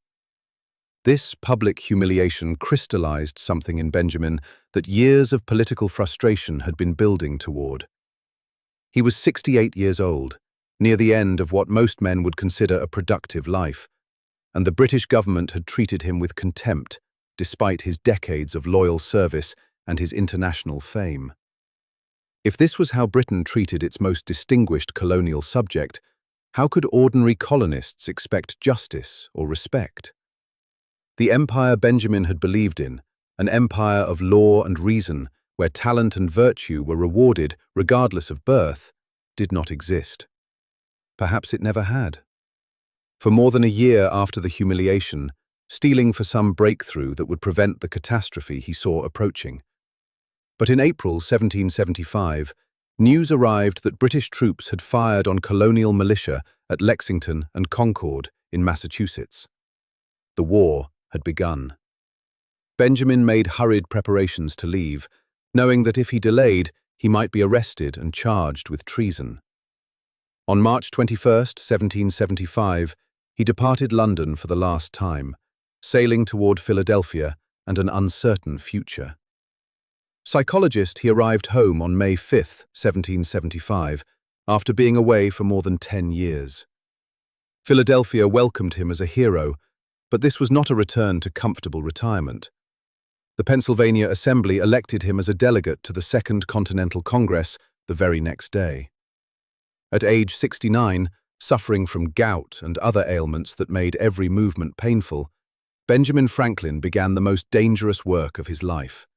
This public humiliation crystallized something in Benjamin that years of political frustration had been building toward. He was 68 years old, near the end of what most men would consider a productive life, and the British government had treated him with contempt, despite his decades of loyal service and his international fame. If this was how Britain treated its most distinguished colonial subject, how could ordinary colonists expect justice or respect? The empire Benjamin had believed in, an empire of law and reason, where talent and virtue were rewarded regardless of birth, did not exist. Perhaps it never had. For more than a year after the humiliation, stealing for some breakthrough that would prevent the catastrophe he saw approaching. But in April 1775, news arrived that British troops had fired on colonial militia at Lexington and Concord in Massachusetts. The war had begun. Benjamin made hurried preparations to leave, knowing that if he delayed, he might be arrested and charged with treason. On March 21, 1775, he departed London for the last time, sailing toward Philadelphia and an uncertain future. Psychologist, he arrived home on May 5, 1775, after being away for more than 10 years. Philadelphia welcomed him as a hero, but this was not a return to comfortable retirement. The Pennsylvania Assembly elected him as a delegate to the Second Continental Congress the very next day. At age 69, suffering from gout and other ailments that made every movement painful, Benjamin Franklin began the most dangerous work of his life,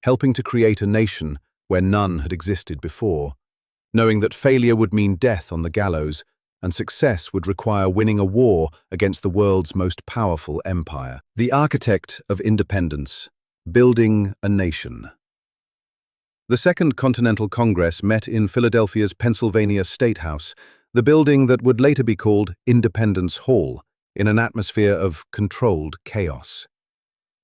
helping to create a nation where none had existed before, knowing that failure would mean death on the gallows and success would require winning a war against the world's most powerful empire. The architect of independence, building a nation. The Second Continental Congress met in Philadelphia's Pennsylvania State House, the building that would later be called Independence Hall, in an atmosphere of controlled chaos.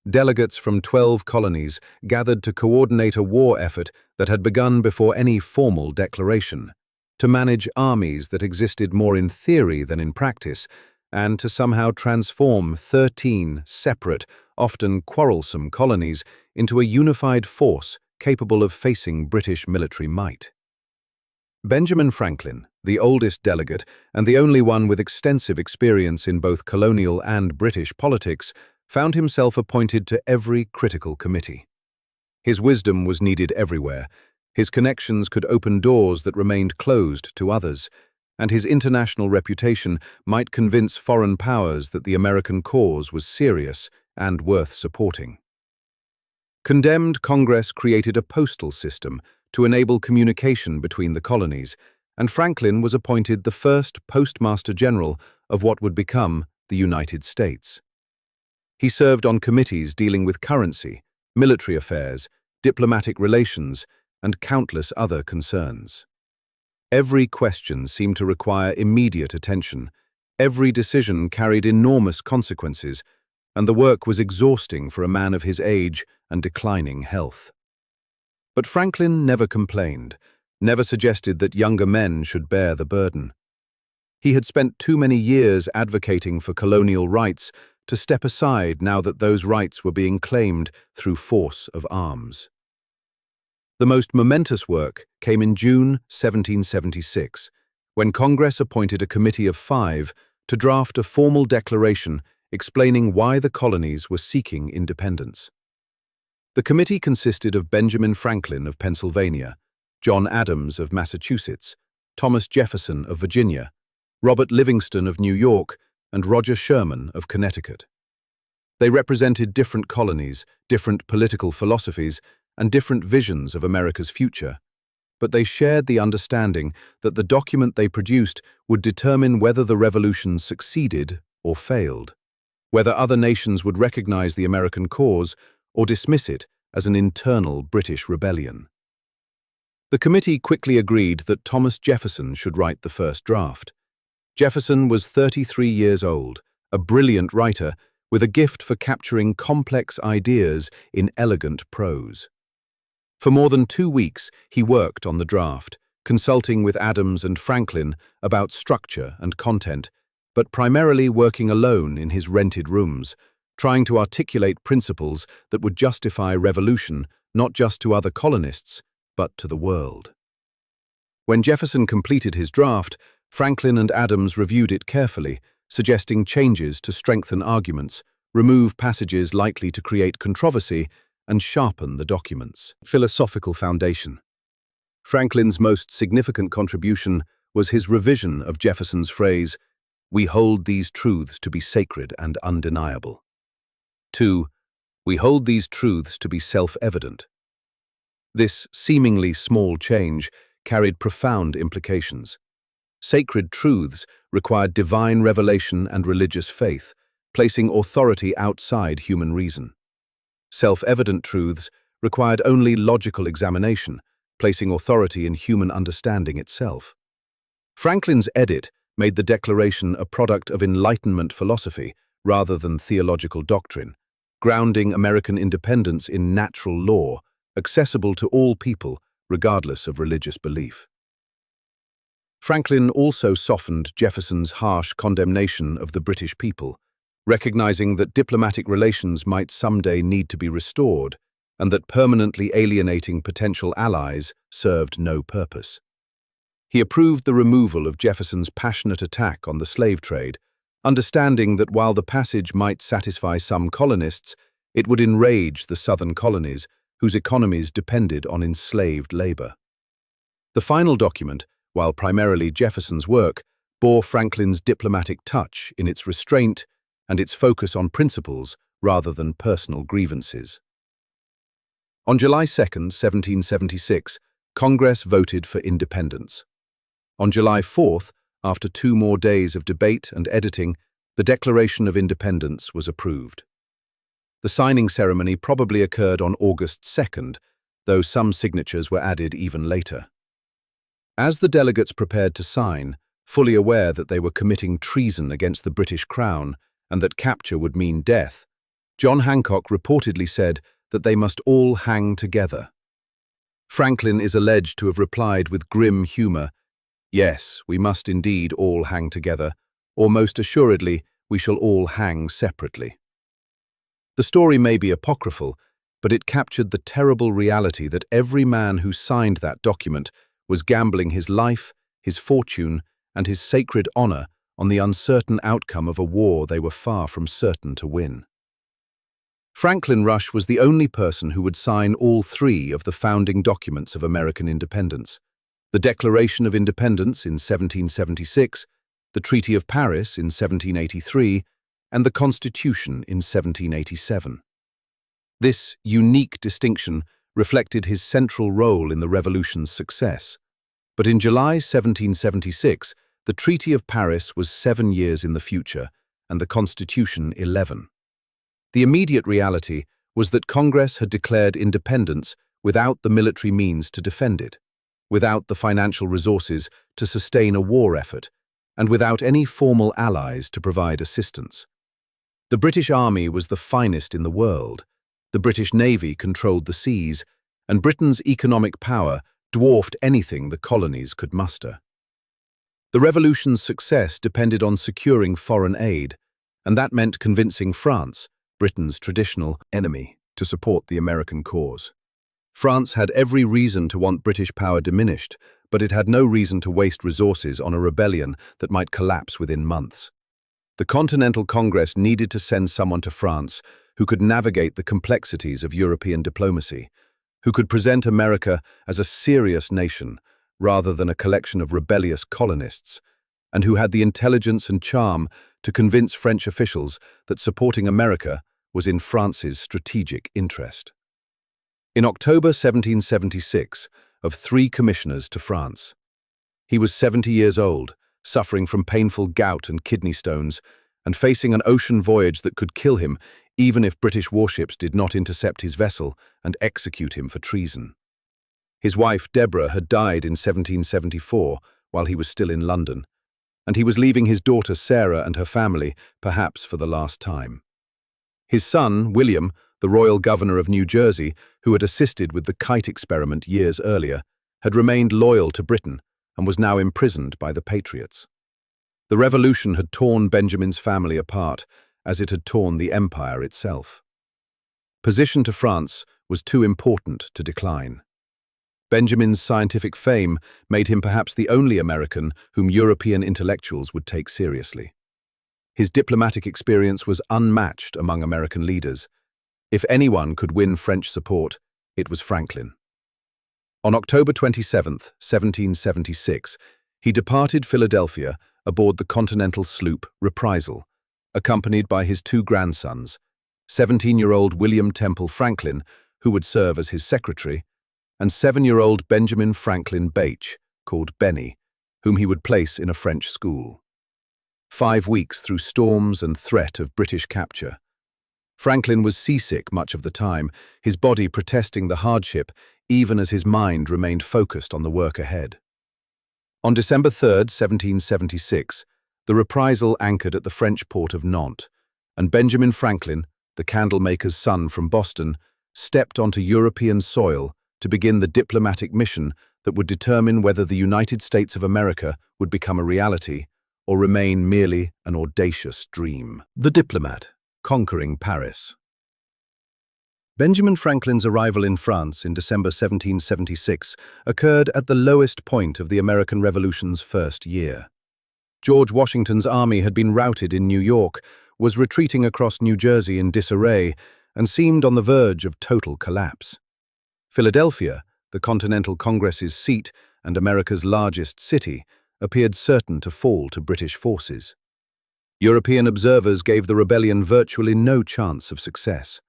Delegates from 12 colonies gathered to coordinate a war effort that had begun before any formal declaration, to manage armies that existed more in theory than in practice, and to somehow transform 13 separate, often quarrelsome colonies into a unified force capable of facing British military might. Benjamin Franklin, the oldest delegate and the only one with extensive experience in both colonial and British politics, found himself appointed to every critical committee. His wisdom was needed everywhere. His connections could open doors that remained closed to others, and his international reputation might convince foreign powers that the American cause was serious and worth supporting. Condemned Congress created a postal system to enable communication between the colonies, and Franklin was appointed the first Postmaster General of what would become the United States. He served on committees dealing with currency, military affairs, diplomatic relations, and countless other concerns. Every question seemed to require immediate attention. Every decision carried enormous consequences, and the work was exhausting for a man of his age and declining health. But Franklin never complained, never suggested that younger men should bear the burden. He had spent too many years advocating for colonial rights to step aside now that those rights were being claimed through force of arms. The most momentous work came in June 1776, when Congress appointed a committee of 5 to draft a formal declaration explaining why the colonies were seeking independence. The committee consisted of Benjamin Franklin of Pennsylvania, John Adams of Massachusetts, Thomas Jefferson of Virginia, Robert Livingston of New York, and Roger Sherman of Connecticut. They represented different colonies, different political philosophies, and different visions of America's future, but they shared the understanding that the document they produced would determine whether the revolution succeeded or failed, whether other nations would recognize the American cause or dismiss it as an internal British rebellion. The committee quickly agreed that Thomas Jefferson should write the first draft. Jefferson was 33 years old, a brilliant writer with a gift for capturing complex ideas in elegant prose. For more than 2 weeks, he worked on the draft, consulting with Adams and Franklin about structure and content, but primarily working alone in his rented rooms, trying to articulate principles that would justify revolution not just to other colonists, but to the world. When Jefferson completed his draft, Franklin and Adams reviewed it carefully, suggesting changes to strengthen arguments, remove passages likely to create controversy, and sharpen the document's philosophical foundation. Franklin's most significant contribution was his revision of Jefferson's phrase, "We hold these truths to be sacred and undeniable," to, "We hold these truths to be self-evident." This seemingly small change carried profound implications. Sacred truths required divine revelation and religious faith, placing authority outside human reason. Self-evident truths required only logical examination, placing authority in human understanding itself. Franklin's edit made the Declaration a product of Enlightenment philosophy rather than theological doctrine, grounding American independence in natural law, accessible to all people, regardless of religious belief. Franklin also softened Jefferson's harsh condemnation of the British people, recognizing that diplomatic relations might someday need to be restored and that permanently alienating potential allies served no purpose. He approved the removal of Jefferson's passionate attack on the slave trade, understanding that while the passage might satisfy some colonists, it would enrage the southern colonies, whose economies depended on enslaved labor. The final document, while primarily Jefferson's work, bore Franklin's diplomatic touch in its restraint and its focus on principles rather than personal grievances. On July 2, 1776, Congress voted for independence. On July 4th, after 2 more days of debate and editing, the Declaration of Independence was approved. The signing ceremony probably occurred on August 2nd, though some signatures were added even later. As the delegates prepared to sign, fully aware that they were committing treason against the British Crown and that capture would mean death, John Hancock reportedly said that they must all hang together. Franklin is alleged to have replied with grim humor, "Yes, we must indeed all hang together, or most assuredly, we shall all hang separately." The story may be apocryphal, but it captured the terrible reality that every man who signed that document was gambling his life, his fortune, and his sacred honor on the uncertain outcome of a war they were far from certain to win. Franklin Rush was the only person who would sign all 3 of the founding documents of American independence: the Declaration of Independence in 1776, the Treaty of Paris in 1783, and the Constitution in 1787. This unique distinction reflected his central role in the Revolution's success. But in July 1776, the Treaty of Paris was 7 years in the future, and the Constitution 11. The immediate reality was that Congress had declared independence without the military means to defend it, without the financial resources to sustain a war effort, and without any formal allies to provide assistance. The British Army was the finest in the world. The British Navy controlled the seas, and Britain's economic power dwarfed anything the colonies could muster. The Revolution's success depended on securing foreign aid, and that meant convincing France, Britain's traditional enemy, to support the American cause. France had every reason to want British power diminished, but it had no reason to waste resources on a rebellion that might collapse within months. The Continental Congress needed to send someone to France who could navigate the complexities of European diplomacy, who could present America as a serious nation rather than a collection of rebellious colonists, and who had the intelligence and charm to convince French officials that supporting America was in France's strategic interest. In October 1776, of 3 commissioners to France. He was 70 years old, suffering from painful gout and kidney stones, and facing an ocean voyage that could kill him even if British warships did not intercept his vessel and execute him for treason. His wife, Deborah, had died in 1774 while he was still in London, and he was leaving his daughter Sarah and her family, perhaps for the last time. His son, William, the royal governor of New Jersey, who had assisted with the kite experiment years earlier, had remained loyal to Britain and was now imprisoned by the Patriots. The Revolution had torn Benjamin's family apart, as it had torn the empire itself. Position to France was too important to decline. Benjamin's scientific fame made him perhaps the only American whom European intellectuals would take seriously. His diplomatic experience was unmatched among American leaders. If anyone could win French support, it was Franklin. On October 27, 1776, he departed Philadelphia aboard the continental sloop Reprisal, accompanied by his 2 grandsons, 17-year-old William Temple Franklin, who would serve as his secretary, and 7-year-old Benjamin Franklin Bache, called Benny, whom he would place in a French school. 5 weeks through storms and threat of British capture. Franklin was seasick much of the time, his body protesting the hardship even as his mind remained focused on the work ahead. On December 3, 1776, the reprisal anchored at the French port of Nantes, and Benjamin Franklin, the candlemaker's son from Boston, stepped onto European soil to begin the diplomatic mission that would determine whether the United States of America would become a reality or remain merely an audacious dream. The diplomat, conquering Paris. Benjamin Franklin's arrival in France in December 1776 occurred at the lowest point of the American Revolution's first year. George Washington's army had been routed in New York, was retreating across New Jersey in disarray, and seemed on the verge of total collapse. Philadelphia, the Continental Congress's seat and America's largest city, appeared certain to fall to British forces. European observers gave the rebellion virtually no chance of success.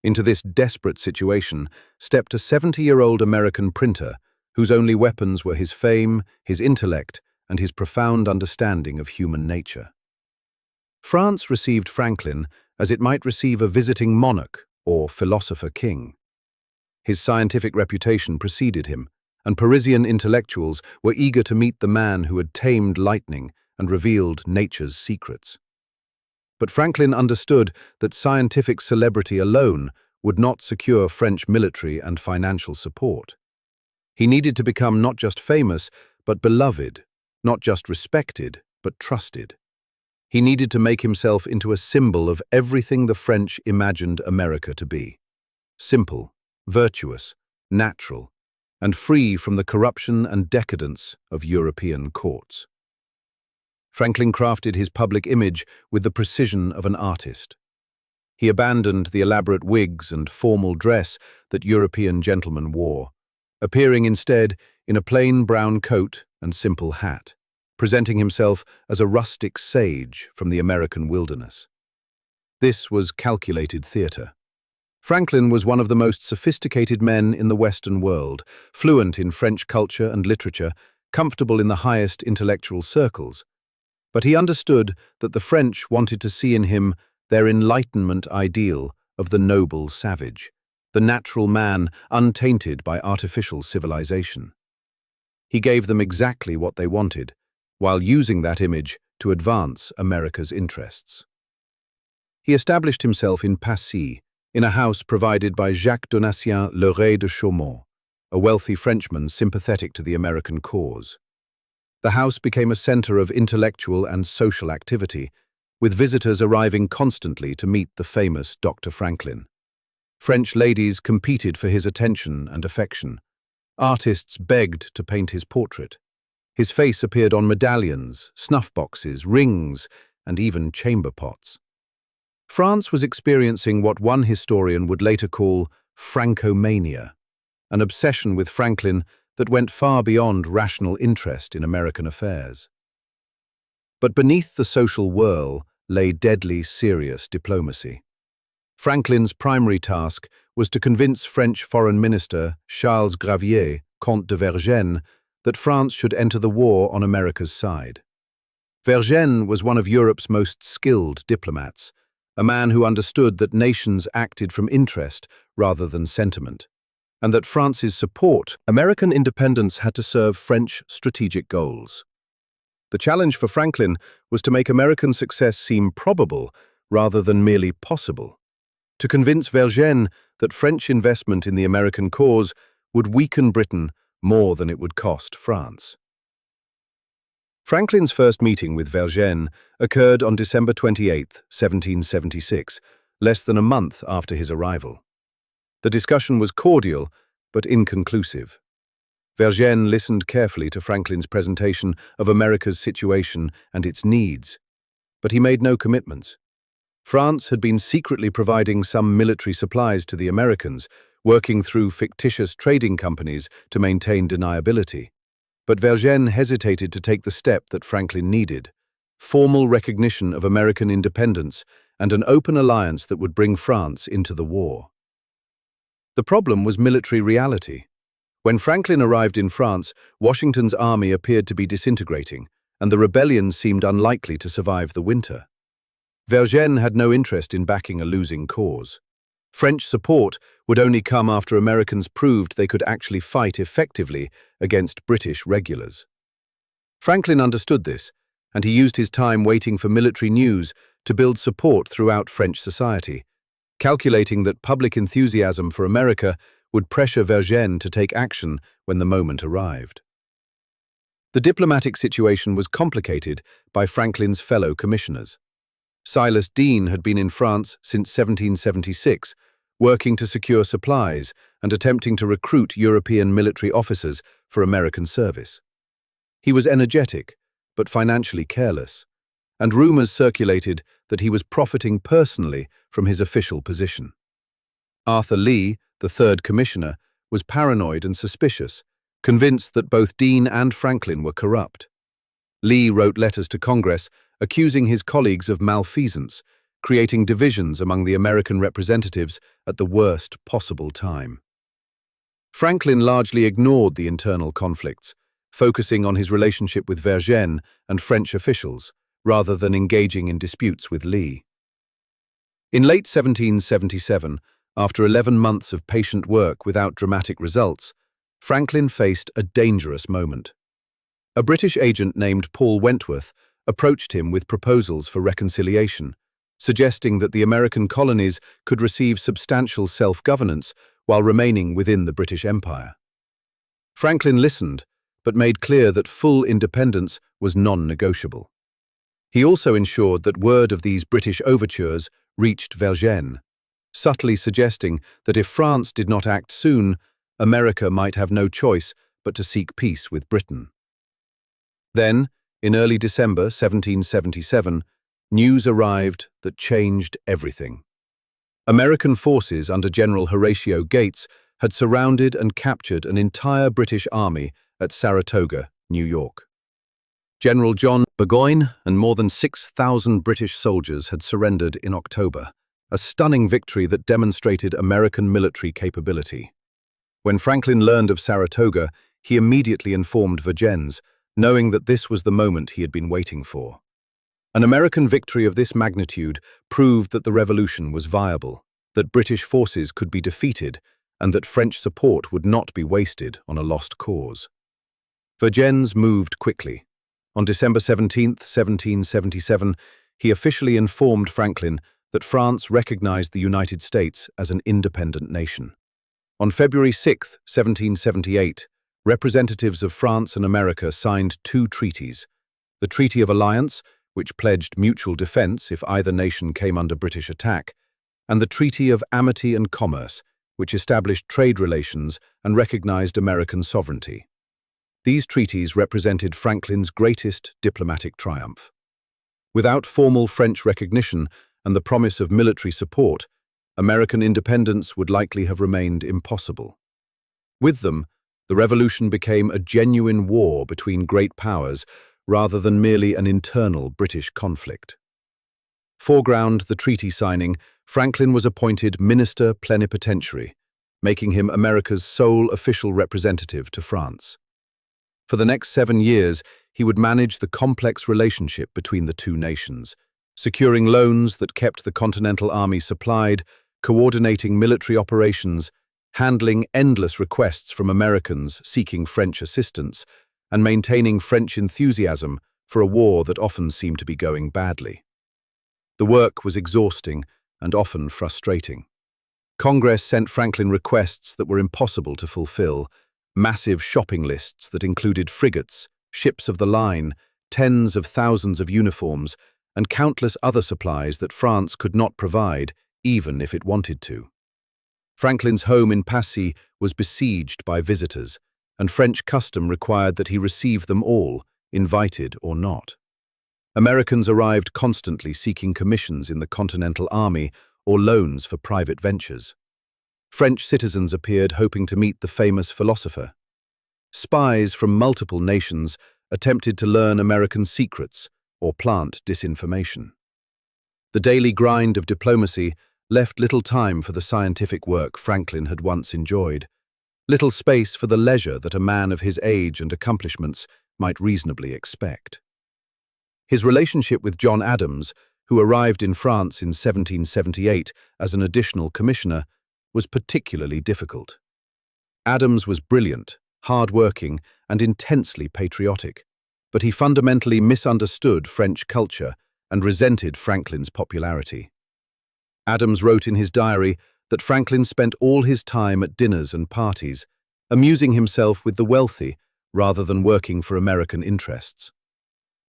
Into this desperate situation stepped a 70-year-old American printer whose only weapons were his fame, his intellect, and his profound understanding of human nature. France received Franklin as it might receive a visiting monarch or philosopher king. His scientific reputation preceded him, and Parisian intellectuals were eager to meet the man who had tamed lightning and revealed nature's secrets. But Franklin understood that scientific celebrity alone would not secure French military and financial support. He needed to become not just famous, but beloved, not just respected, but trusted. He needed to make himself into a symbol of everything the French imagined America to be: simple, virtuous, natural, and free from the corruption and decadence of European courts. Franklin crafted his public image with the precision of an artist. He abandoned the elaborate wigs and formal dress that European gentlemen wore, appearing instead in a plain brown coat and simple hat, presenting himself as a rustic sage from the American wilderness. This was calculated theater. Franklin was one of the most sophisticated men in the Western world, fluent in French culture and literature, comfortable in the highest intellectual circles. But he understood that the French wanted to see in him their Enlightenment ideal of the noble savage, the natural man untainted by artificial civilization. He gave them exactly what they wanted, while using that image to advance America's interests. He established himself in Passy, in a house provided by Jacques Donatien Le Ray de Chaumont, a wealthy Frenchman sympathetic to the American cause. The house became a center of intellectual and social activity, with visitors arriving constantly to meet the famous Dr. Franklin. French ladies competed for his attention and affection. Artists begged to paint his portrait. His face appeared on medallions, snuff boxes, rings, and even chamber pots. France was experiencing what one historian would later call Francomania, an obsession with Franklin that went far beyond rational interest in American affairs. But beneath the social whirl lay deadly serious diplomacy. Franklin's primary task was to convince French Foreign Minister Charles Gravier, Comte de Vergennes, that France should enter the war on America's side. Vergennes was one of Europe's most skilled diplomats, a man who understood that nations acted from interest rather than sentiment, and that France's support American independence had to serve French strategic goals. The challenge for Franklin was to make American success seem probable rather than merely possible, to convince Vergennes that French investment in the American cause would weaken Britain more than it would cost France. Franklin's first meeting with Vergennes occurred on December 28, 1776, less than a month after his arrival. The discussion was cordial, but inconclusive. Vergennes listened carefully to Franklin's presentation of America's situation and its needs, but he made no commitments. France had been secretly providing some military supplies to the Americans, working through fictitious trading companies to maintain deniability. But Vergennes hesitated to take the step that Franklin needed: formal recognition of American independence and an open alliance that would bring France into the war. The problem was military reality. When Franklin arrived in France, Washington's army appeared to be disintegrating, and the rebellion seemed unlikely to survive the winter. Vergennes had no interest in backing a losing cause. French support would only come after Americans proved they could actually fight effectively against British regulars. Franklin understood this, and he used his time waiting for military news to build support throughout French society, calculating that public enthusiasm for America would pressure Vergennes to take action when the moment arrived. The diplomatic situation was complicated by Franklin's fellow commissioners. Silas Deane had been in France since 1776, working to secure supplies and attempting to recruit European military officers for American service. He was energetic, but financially careless, and rumors circulated that he was profiting personally from his official position. Arthur Lee, the third commissioner, was paranoid and suspicious, convinced that both Deane and Franklin were corrupt. Lee wrote letters to Congress accusing his colleagues of malfeasance, creating divisions among the American representatives at the worst possible time. Franklin largely ignored the internal conflicts, focusing on his relationship with Vergennes and French officials, rather than engaging in disputes with Lee. In late 1777, after 11 months of patient work without dramatic results, Franklin faced a dangerous moment. A British agent named Paul Wentworth approached him with proposals for reconciliation, suggesting that the American colonies could receive substantial self-governance while remaining within the British Empire. Franklin listened, but made clear that full independence was non-negotiable. He also ensured that word of these British overtures reached Vergennes, subtly suggesting that if France did not act soon, America might have no choice but to seek peace with Britain. Then, in early December 1777, news arrived that changed everything. American forces under General Horatio Gates had surrounded and captured an entire British army at Saratoga, New York. General John Burgoyne and more than 6,000 British soldiers had surrendered in October, a stunning victory that demonstrated American military capability. When Franklin learned of Saratoga, he immediately informed Vergennes, knowing that this was the moment he had been waiting for. An American victory of this magnitude proved that the revolution was viable, that British forces could be defeated, and that French support would not be wasted on a lost cause. Vergennes moved quickly. On December 17, 1777, he officially informed Franklin that France recognized the United States as an independent nation. On February 6, 1778, representatives of France and America signed two treaties: the Treaty of Alliance, which pledged mutual defense if either nation came under British attack, and the Treaty of Amity and Commerce, which established trade relations and recognized American sovereignty. These treaties represented Franklin's greatest diplomatic triumph. Without formal French recognition and the promise of military support, American independence would likely have remained impossible. With them, the revolution became a genuine war between great powers rather than merely an internal British conflict. Foreground the treaty signing, Franklin was appointed Minister Plenipotentiary, making him America's sole official representative to France. For the next 7 years, he would manage the complex relationship between the two nations, securing loans that kept the Continental Army supplied, coordinating military operations, handling endless requests from Americans seeking French assistance, and maintaining French enthusiasm for a war that often seemed to be going badly. The work was exhausting and often frustrating. Congress sent Franklin requests that were impossible to fulfill, massive shopping lists that included frigates, ships of the line, tens of thousands of uniforms, and countless other supplies that France could not provide, even if it wanted to. Franklin's home in Passy was besieged by visitors, and French custom required that he receive them all, invited or not. Americans arrived constantly seeking commissions in the Continental Army or loans for private ventures. French citizens appeared hoping to meet the famous philosopher. Spies from multiple nations attempted to learn American secrets or plant disinformation. The daily grind of diplomacy left little time for the scientific work Franklin had once enjoyed, little space for the leisure that a man of his age and accomplishments might reasonably expect. His relationship with John Adams, who arrived in France in 1778 as an additional commissioner, was particularly difficult. Adams was brilliant, hard-working, and intensely patriotic, but he fundamentally misunderstood French culture and resented Franklin's popularity. Adams wrote in his diary that Franklin spent all his time at dinners and parties, amusing himself with the wealthy rather than working for American interests.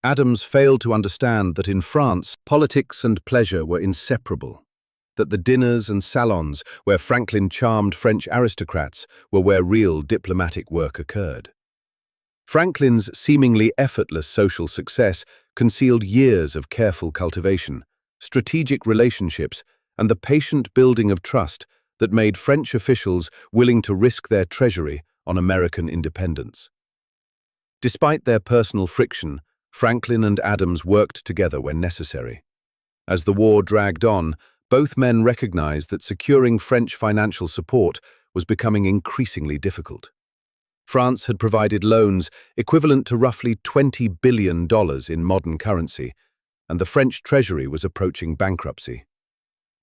Adams failed to understand that in France, politics and pleasure were inseparable, that the dinners and salons where Franklin charmed French aristocrats were where real diplomatic work occurred. Franklin's seemingly effortless social success concealed years of careful cultivation, strategic relationships, and the patient building of trust that made French officials willing to risk their treasury on American independence. Despite their personal friction, Franklin and Adams worked together when necessary. As the war dragged on, both men recognized that securing French financial support was becoming increasingly difficult. France had provided loans equivalent to roughly $20 billion in modern currency, and the French treasury was approaching bankruptcy.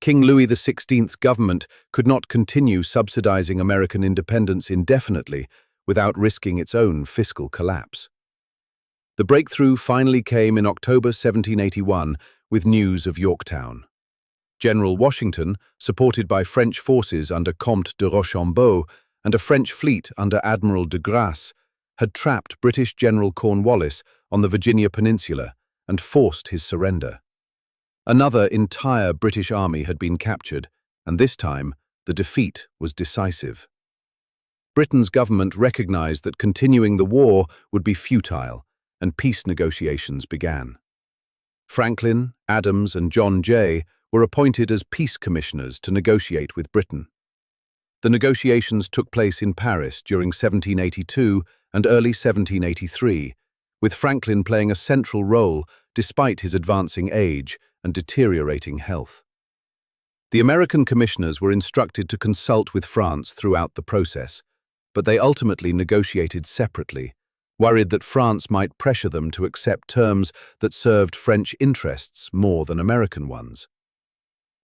King Louis XVI's government could not continue subsidizing American independence indefinitely without risking its own fiscal collapse. The breakthrough finally came in October 1781 with news of Yorktown. General Washington, supported by French forces under Comte de Rochambeau and a French fleet under Admiral de Grasse, had trapped British General Cornwallis on the Virginia Peninsula and forced his surrender. Another entire British army had been captured, and this time the defeat was decisive. Britain's government recognized that continuing the war would be futile, and peace negotiations began. Franklin, Adams, and John Jay were appointed as peace commissioners to negotiate with Britain. The negotiations took place in Paris during 1782 and early 1783, with Franklin playing a central role despite his advancing age and deteriorating health. The American commissioners were instructed to consult with France throughout the process, but they ultimately negotiated separately, worried that France might pressure them to accept terms that served French interests more than American ones.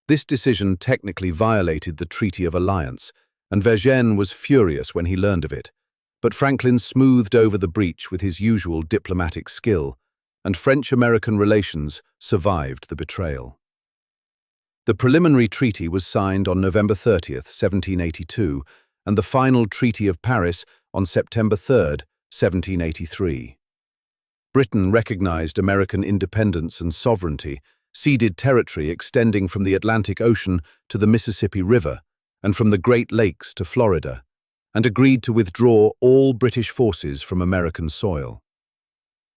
This decision technically violated the Treaty of Alliance, and Vergennes was furious when he learned of it, but Franklin smoothed over the breach with his usual diplomatic skill, and French-American relations survived the betrayal. The preliminary treaty was signed on November 30th, 1782, and the final Treaty of Paris on September 3rd, 1783. Britain recognized American independence and sovereignty, ceded territory extending from the Atlantic Ocean to the Mississippi River and from the Great Lakes to Florida, and agreed to withdraw all British forces from American soil.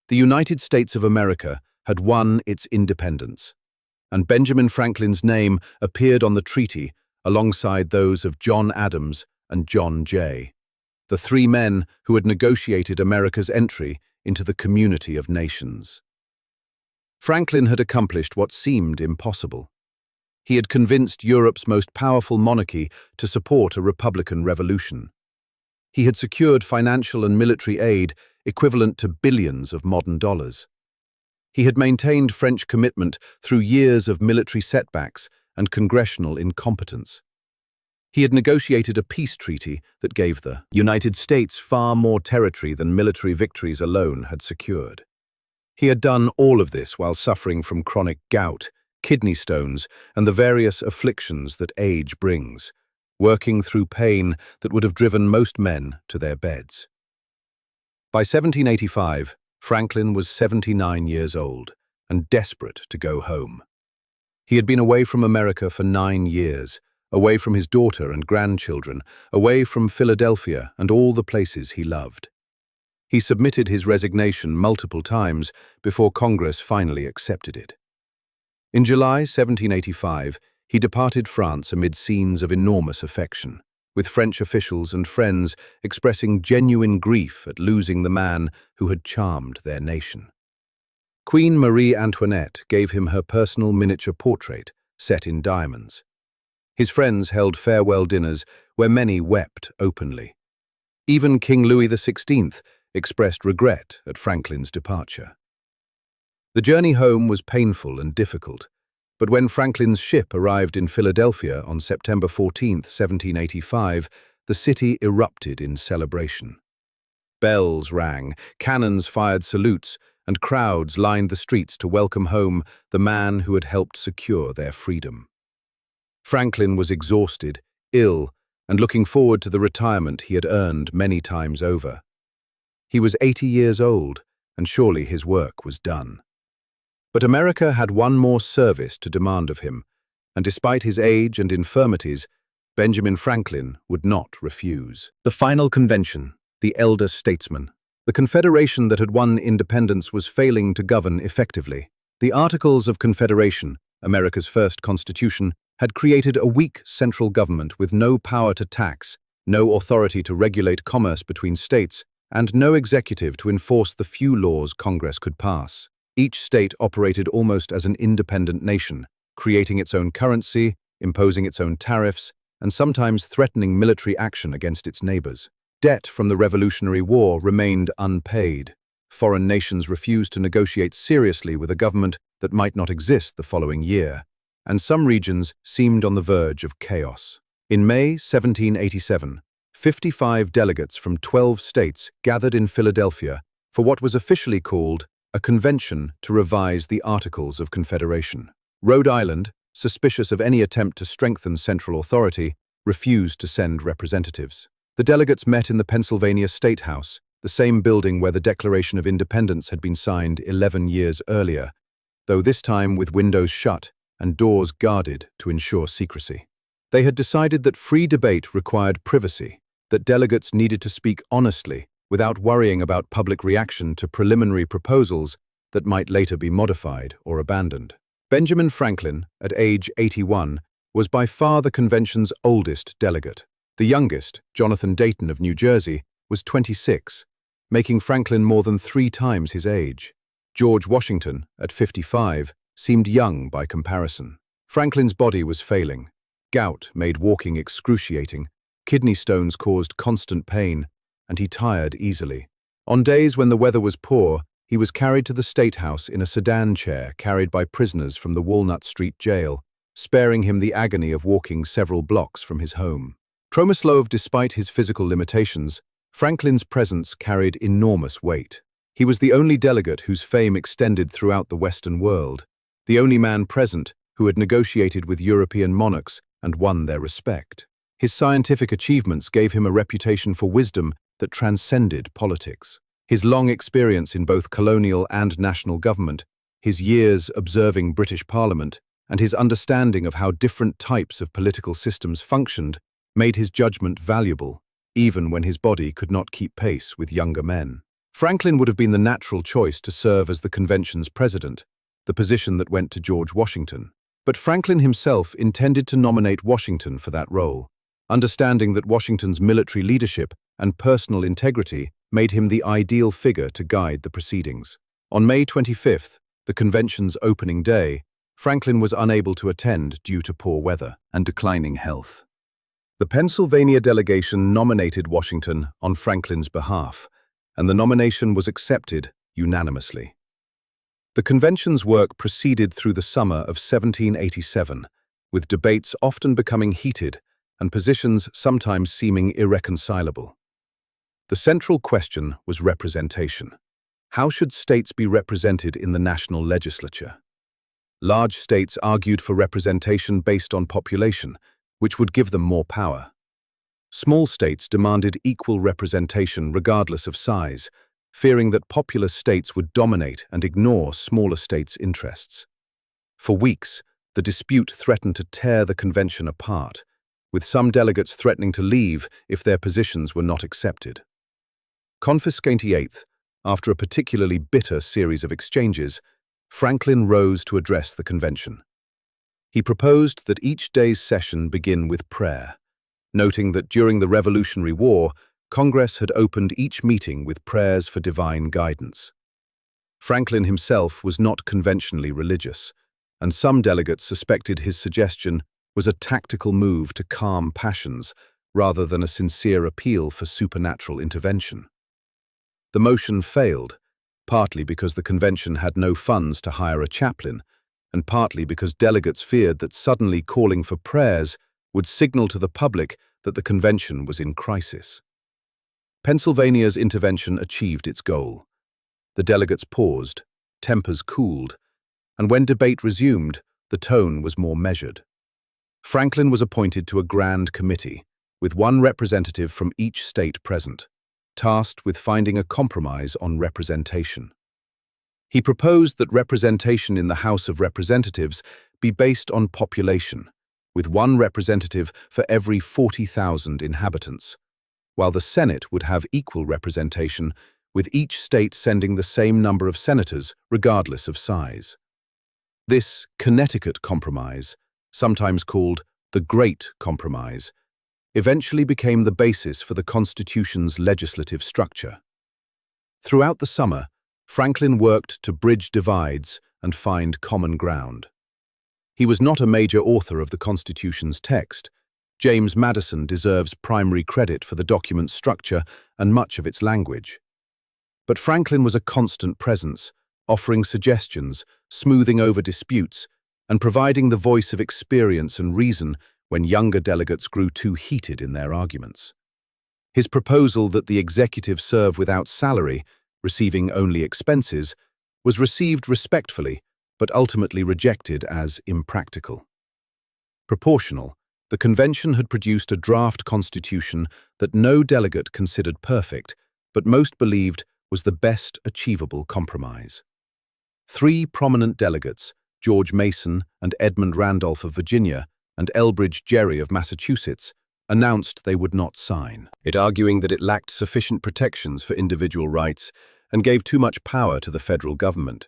The United States of America had won its independence, and Benjamin Franklin's name appeared on the treaty alongside those of John Adams and John Jay, the three men who had negotiated America's entry into the community of nations. Franklin had accomplished what seemed impossible. He had convinced Europe's most powerful monarchy to support a republican revolution. He had secured financial and military aid equivalent to billions of modern dollars. He had maintained French commitment through years of military setbacks and congressional incompetence. He had negotiated a peace treaty that gave the United States far more territory than military victories alone had secured. He had done all of this while suffering from chronic gout, kidney stones, and the various afflictions that age brings, working through pain that would have driven most men to their beds. By 1785, Franklin was 79 years old and desperate to go home. He had been away from America for 9 years, away from his daughter and grandchildren, away from Philadelphia and all the places he loved. He submitted his resignation multiple times before Congress finally accepted it. In July 1785, he departed France amid scenes of enormous affection, with French officials and friends expressing genuine grief at losing the man who had charmed their nation. Queen Marie Antoinette gave him her personal miniature portrait set in diamonds. His friends held farewell dinners where many wept openly. Even King Louis XVI expressed regret at Franklin's departure. The journey home was painful and difficult, but when Franklin's ship arrived in Philadelphia on September 14, 1785, the city erupted in celebration. Bells rang, cannons fired salutes, and crowds lined the streets to welcome home the man who had helped secure their freedom. Franklin was exhausted, ill, and looking forward to the retirement he had earned many times over. He was 80 years old, and surely his work was done. But America had one more service to demand of him, and despite his age and infirmities, Benjamin Franklin would not refuse. The final convention, the elder statesman. The confederation that had won independence was failing to govern effectively. The Articles of Confederation, America's first constitution, had created a weak central government with no power to tax, no authority to regulate commerce between states, and no executive to enforce the few laws Congress could pass. Each state operated almost as an independent nation, creating its own currency, imposing its own tariffs, and sometimes threatening military action against its neighbors. Debt from the Revolutionary War remained unpaid. Foreign nations refused to negotiate seriously with a government that might not exist the following year, and some regions seemed on the verge of chaos. In May 1787, 55 delegates from 12 states gathered in Philadelphia for what was officially called a convention to revise the Articles of Confederation. Rhode Island, suspicious of any attempt to strengthen central authority, refused to send representatives. The delegates met in the Pennsylvania State House, the same building where the Declaration of Independence had been signed 11 years earlier, though this time with windows shut and doors guarded to ensure secrecy. They had decided that free debate required privacy, that delegates needed to speak honestly without worrying about public reaction to preliminary proposals that might later be modified or abandoned. Benjamin Franklin, at age 81, was by far the convention's oldest delegate. The youngest, Jonathan Dayton of New Jersey, was 26, making Franklin more than 3 times his age. George Washington, at 55, seemed young by comparison. Franklin's body was failing. Gout made walking excruciating, kidney stones caused constant pain, and he tired easily. On days when the weather was poor, he was carried to the State House in a sedan chair carried by prisoners from the Walnut Street jail, sparing him the agony of walking several blocks from his home. Despite his physical limitations, Franklin's presence carried enormous weight. He was the only delegate whose fame extended throughout the Western world, the only man present who had negotiated with European monarchs and won their respect. His scientific achievements gave him a reputation for wisdom that transcended politics. His long experience in both colonial and national government, his years observing British Parliament, and his understanding of how different types of political systems functioned made his judgment valuable, even when his body could not keep pace with younger men. Franklin would have been the natural choice to serve as the convention's president, the position that went to George Washington. But Franklin himself intended to nominate Washington for that role, understanding that Washington's military leadership and personal integrity made him the ideal figure to guide the proceedings. On May 25th, the convention's opening day, Franklin was unable to attend due to poor weather and declining health. The Pennsylvania delegation nominated Washington on Franklin's behalf, and the nomination was accepted unanimously. The convention's work proceeded through the summer of 1787, with debates often becoming heated and positions sometimes seeming irreconcilable. The central question was representation. How should states be represented in the national legislature? Large states argued for representation based on population, which would give them more power. Small states demanded equal representation regardless of size, fearing that populous states would dominate and ignore smaller states' interests. For weeks, the dispute threatened to tear the convention apart, with some delegates threatening to leave if their positions were not accepted. Confrontation 8th, after a particularly bitter series of exchanges, Franklin rose to address the convention. He proposed that each day's session begin with prayer, noting that during the Revolutionary War, Congress had opened each meeting with prayers for divine guidance. Franklin himself was not conventionally religious, and some delegates suspected his suggestion was a tactical move to calm passions rather than a sincere appeal for supernatural intervention. The motion failed, partly because the convention had no funds to hire a chaplain, and partly because delegates feared that suddenly calling for prayers would signal to the public that the convention was in crisis. Pennsylvania's intervention achieved its goal. The delegates paused, tempers cooled, and when debate resumed, the tone was more measured. Franklin was appointed to a grand committee, with one representative from each state present, tasked with finding a compromise on representation. He proposed that representation in the House of Representatives be based on population, with one representative for every 40,000 inhabitants, while the Senate would have equal representation, with each state sending the same number of senators regardless of size. This Connecticut Compromise, sometimes called the Great Compromise, eventually became the basis for the Constitution's legislative structure. Throughout the summer, Franklin worked to bridge divides and find common ground. He was not a major author of the Constitution's text. James Madison deserves primary credit for the document's structure and much of its language. But Franklin was a constant presence, offering suggestions, smoothing over disputes, and providing the voice of experience and reason when younger delegates grew too heated in their arguments. His proposal that the executive serve without salary, receiving only expenses, was received respectfully, but ultimately rejected as impractical. Proportional, the convention had produced a draft constitution that no delegate considered perfect, but most believed was the best achievable compromise. Three prominent delegates, George Mason and Edmund Randolph of Virginia and Elbridge Gerry of Massachusetts, announced they would not sign it, arguing that it lacked sufficient protections for individual rights and gave too much power to the federal government.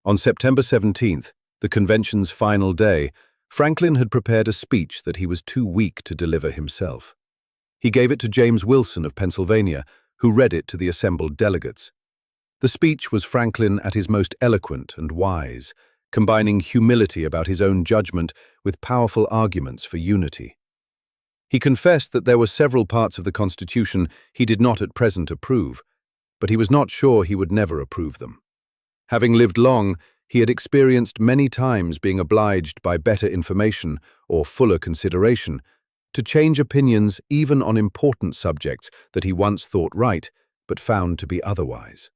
On September 17th, the convention's final day, Franklin had prepared a speech that he was too weak to deliver himself. He gave it to James Wilson of Pennsylvania, who read it to the assembled delegates. The speech was Franklin at his most eloquent and wise, combining humility about his own judgment with powerful arguments for unity. He confessed that there were several parts of the Constitution he did not at present approve, but he was not sure he would never approve them. Having lived long, he had experienced many times being obliged by better information or fuller consideration to change opinions even on important subjects that he once thought right, but found to be otherwise.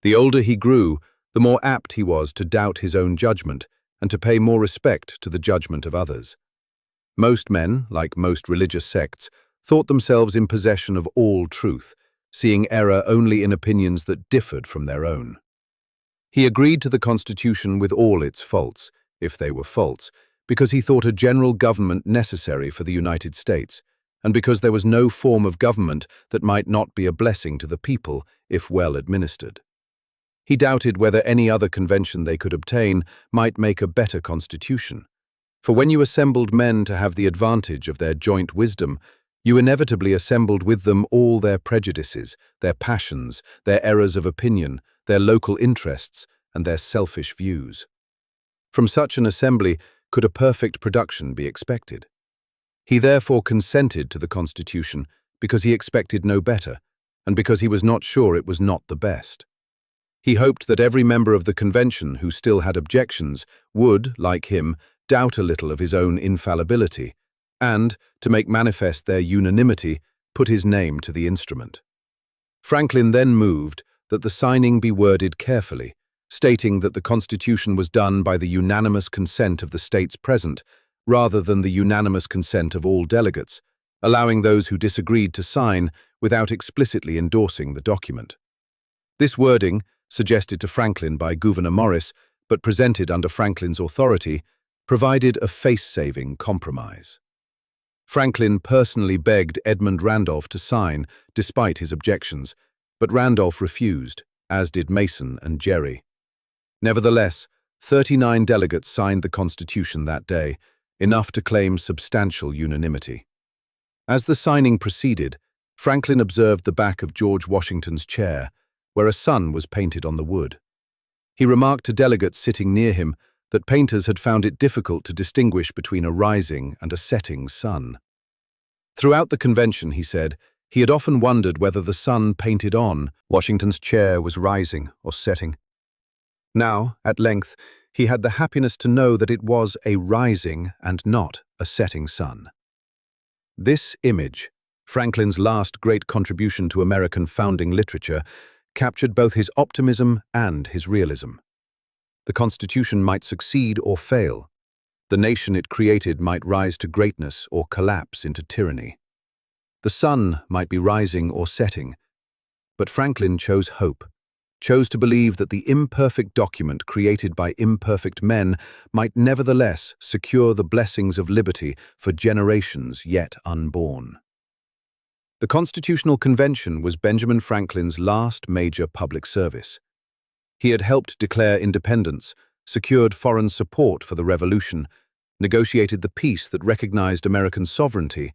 The older he grew, the more apt he was to doubt his own judgment and to pay more respect to the judgment of others. Most men, like most religious sects, thought themselves in possession of all truth, seeing error only in opinions that differed from their own. He agreed to the Constitution with all its faults, if they were faults, because he thought a general government necessary for the United States, and because there was no form of government that might not be a blessing to the people if well administered. He doubted whether any other convention they could obtain might make a better constitution. For when you assembled men to have the advantage of their joint wisdom, you inevitably assembled with them all their prejudices, their passions, their errors of opinion, their local interests, and their selfish views. From such an assembly could a perfect production be expected? He therefore consented to the Constitution because he expected no better, and because he was not sure it was not the best. He hoped that every member of the convention who still had objections would, like him, doubt a little of his own infallibility, and, to make manifest their unanimity, put his name to the instrument. Franklin then moved that the signing be worded carefully, stating that the Constitution was done by the unanimous consent of the states present, rather than the unanimous consent of all delegates, allowing those who disagreed to sign without explicitly endorsing the document. This wording, suggested to Franklin by Gouverneur Morris, but presented under Franklin's authority, provided a face-saving compromise. Franklin personally begged Edmund Randolph to sign, despite his objections, but Randolph refused, as did Mason and Gerry. Nevertheless, 39 delegates signed the Constitution that day, enough to claim substantial unanimity. As the signing proceeded, Franklin observed the back of George Washington's chair, where a sun was painted on the wood. He remarked to delegates sitting near him that painters had found it difficult to distinguish between a rising and a setting sun. Throughout the convention, he said, he had often wondered whether the sun painted on Washington's chair was rising or setting. Now, at length, he had the happiness to know that it was a rising and not a setting sun. This image, Franklin's last great contribution to American founding literature, captured both his optimism and his realism. The Constitution might succeed or fail. The nation it created might rise to greatness or collapse into tyranny. The sun might be rising or setting, but Franklin chose hope, chose to believe that the imperfect document created by imperfect men might nevertheless secure the blessings of liberty for generations yet unborn. The Constitutional Convention was Benjamin Franklin's last major public service. He had helped declare independence, secured foreign support for the revolution, negotiated the peace that recognized American sovereignty,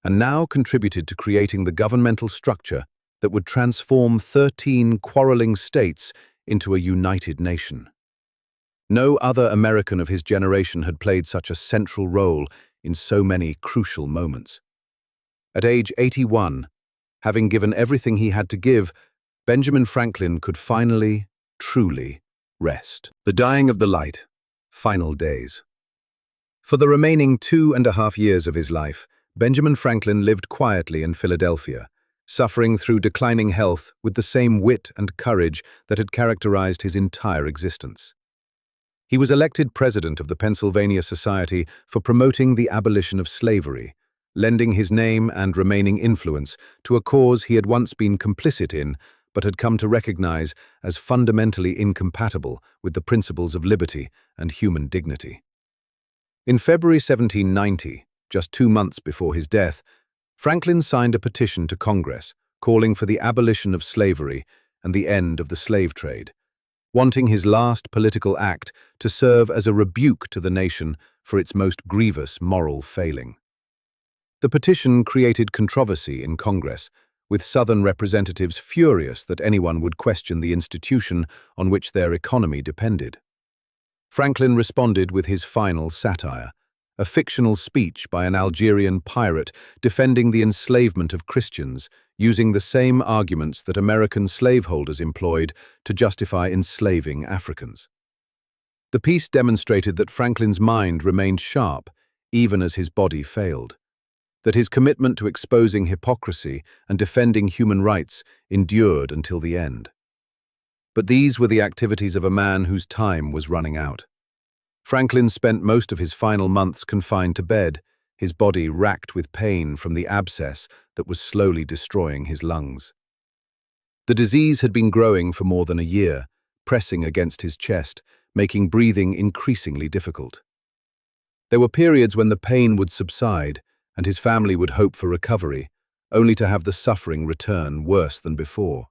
and now contributed to creating the governmental structure that would transform 13 quarreling states into a united nation. No other American of his generation had played such a central role in so many crucial moments. At age 81, having given everything he had to give, Benjamin Franklin could finally, truly, rest. The dying of the light. Final days. For the remaining 2.5 years of his life, Benjamin Franklin lived quietly in Philadelphia, suffering through declining health with the same wit and courage that had characterized his entire existence. He was elected president of the Pennsylvania Society for promoting the abolition of slavery, lending his name and remaining influence to a cause he had once been complicit in but had come to recognize as fundamentally incompatible with the principles of liberty and human dignity. In February 1790, just 2 months before his death, Franklin signed a petition to Congress calling for the abolition of slavery and the end of the slave trade, wanting his last political act to serve as a rebuke to the nation for its most grievous moral failing. The petition created controversy in Congress, with Southern representatives furious that anyone would question the institution on which their economy depended. Franklin responded with his final satire, a fictional speech by an Algerian pirate defending the enslavement of Christians, using the same arguments that American slaveholders employed to justify enslaving Africans. The piece demonstrated that Franklin's mind remained sharp, even as his body failed, that his commitment to exposing hypocrisy and defending human rights endured until the end. But these were the activities of a man whose time was running out. Franklin spent most of his final months confined to bed, his body racked with pain from the abscess that was slowly destroying his lungs. The disease had been growing for more than a year, pressing against his chest, making breathing increasingly difficult. There were periods when the pain would subside, and his family would hope for recovery, only to have the suffering return worse than before.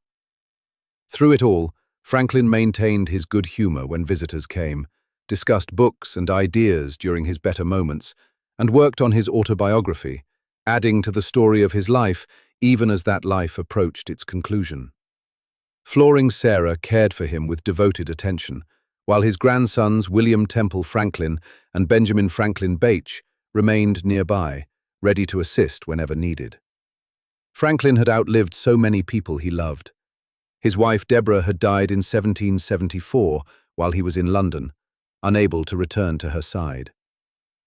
Through it all, Franklin maintained his good humor when visitors came, discussed books and ideas during his better moments, and worked on his autobiography, adding to the story of his life even as that life approached its conclusion. Flooring Sarah cared for him with devoted attention, while his grandsons William Temple Franklin and Benjamin Franklin Bache remained nearby, ready to assist whenever needed. Franklin had outlived so many people he loved. His wife Deborah had died in 1774 while he was in London, unable to return to her side.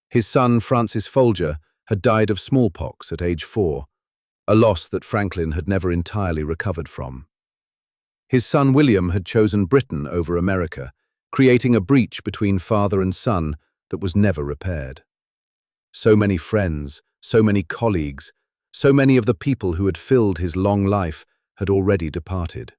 His son Francis Folger had died of smallpox at age 4, a loss that Franklin had never entirely recovered from. His son William had chosen Britain over America, creating a breach between father and son that was never repaired. So many friends, so many colleagues, so many of the people who had filled his long life had already departed.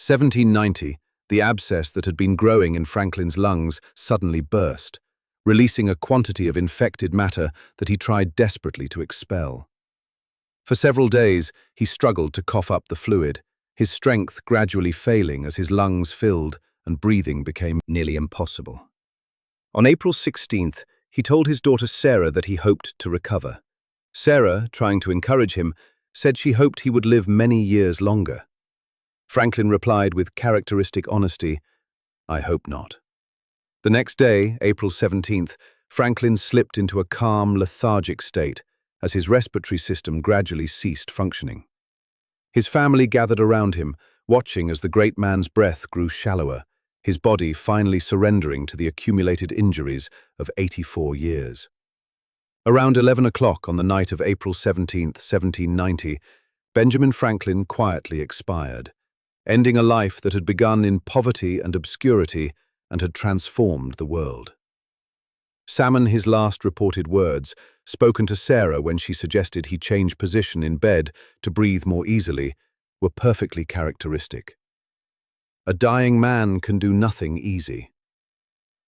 1790, the abscess that had been growing in Franklin's lungs suddenly burst, releasing a quantity of infected matter that he tried desperately to expel. For several days, he struggled to cough up the fluid, his strength gradually failing as his lungs filled and breathing became nearly impossible. On April 16th, he told his daughter Sarah that he hoped to recover. Sarah, trying to encourage him, said she hoped he would live many years longer. Franklin replied with characteristic honesty, "I hope not." The next day, April 17th, Franklin slipped into a calm, lethargic state as his respiratory system gradually ceased functioning. His family gathered around him, watching as the great man's breath grew shallower, his body finally surrendering to the accumulated injuries of 84 years. Around 11 o'clock on the night of April 17, 1790, Benjamin Franklin quietly expired, ending a life that had begun in poverty and obscurity and had transformed the world. Salmon, his last reported words, spoken to Sarah when she suggested he change position in bed to breathe more easily, were perfectly characteristic. A dying man can do nothing easy.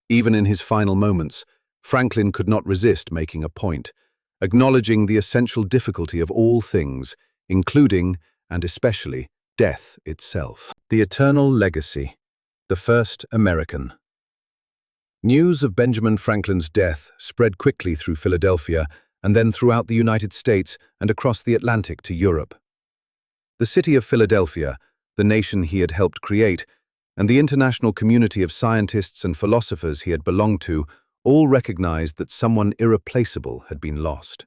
Even in his final moments, Franklin could not resist making a point, acknowledging the essential difficulty of all things, including, and especially, death itself. The Eternal Legacy, the First American. News of Benjamin Franklin's death spread quickly through Philadelphia and then throughout the United States and across the Atlantic to Europe. The city of Philadelphia, the nation he had helped create, and the international community of scientists and philosophers he had belonged to all recognized that someone irreplaceable had been lost.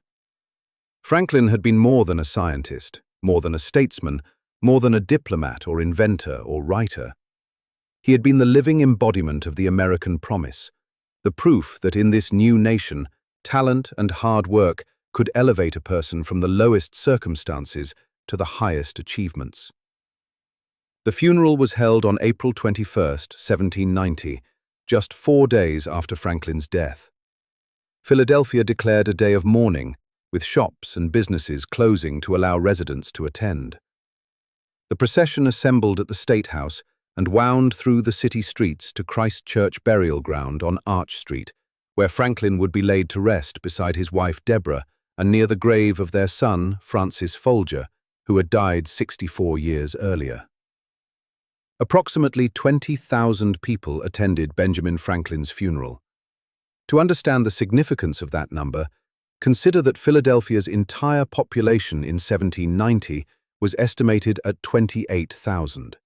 Franklin had been more than a scientist, more than a statesman, more than a diplomat or inventor or writer. He had been the living embodiment of the American promise, the proof that in this new nation, talent and hard work could elevate a person from the lowest circumstances to the highest achievements. The funeral was held on April 21, 1790, just 4 days after Franklin's death. Philadelphia declared a day of mourning, with shops and businesses closing to allow residents to attend. The procession assembled at the State House and wound through the city streets to Christ Church Burial Ground on Arch Street, where Franklin would be laid to rest beside his wife Deborah and near the grave of their son, Francis Folger, who had died 64 years earlier. Approximately 20,000 people attended Benjamin Franklin's funeral. To understand the significance of that number, consider that Philadelphia's entire population in 1790 was estimated at 28,000.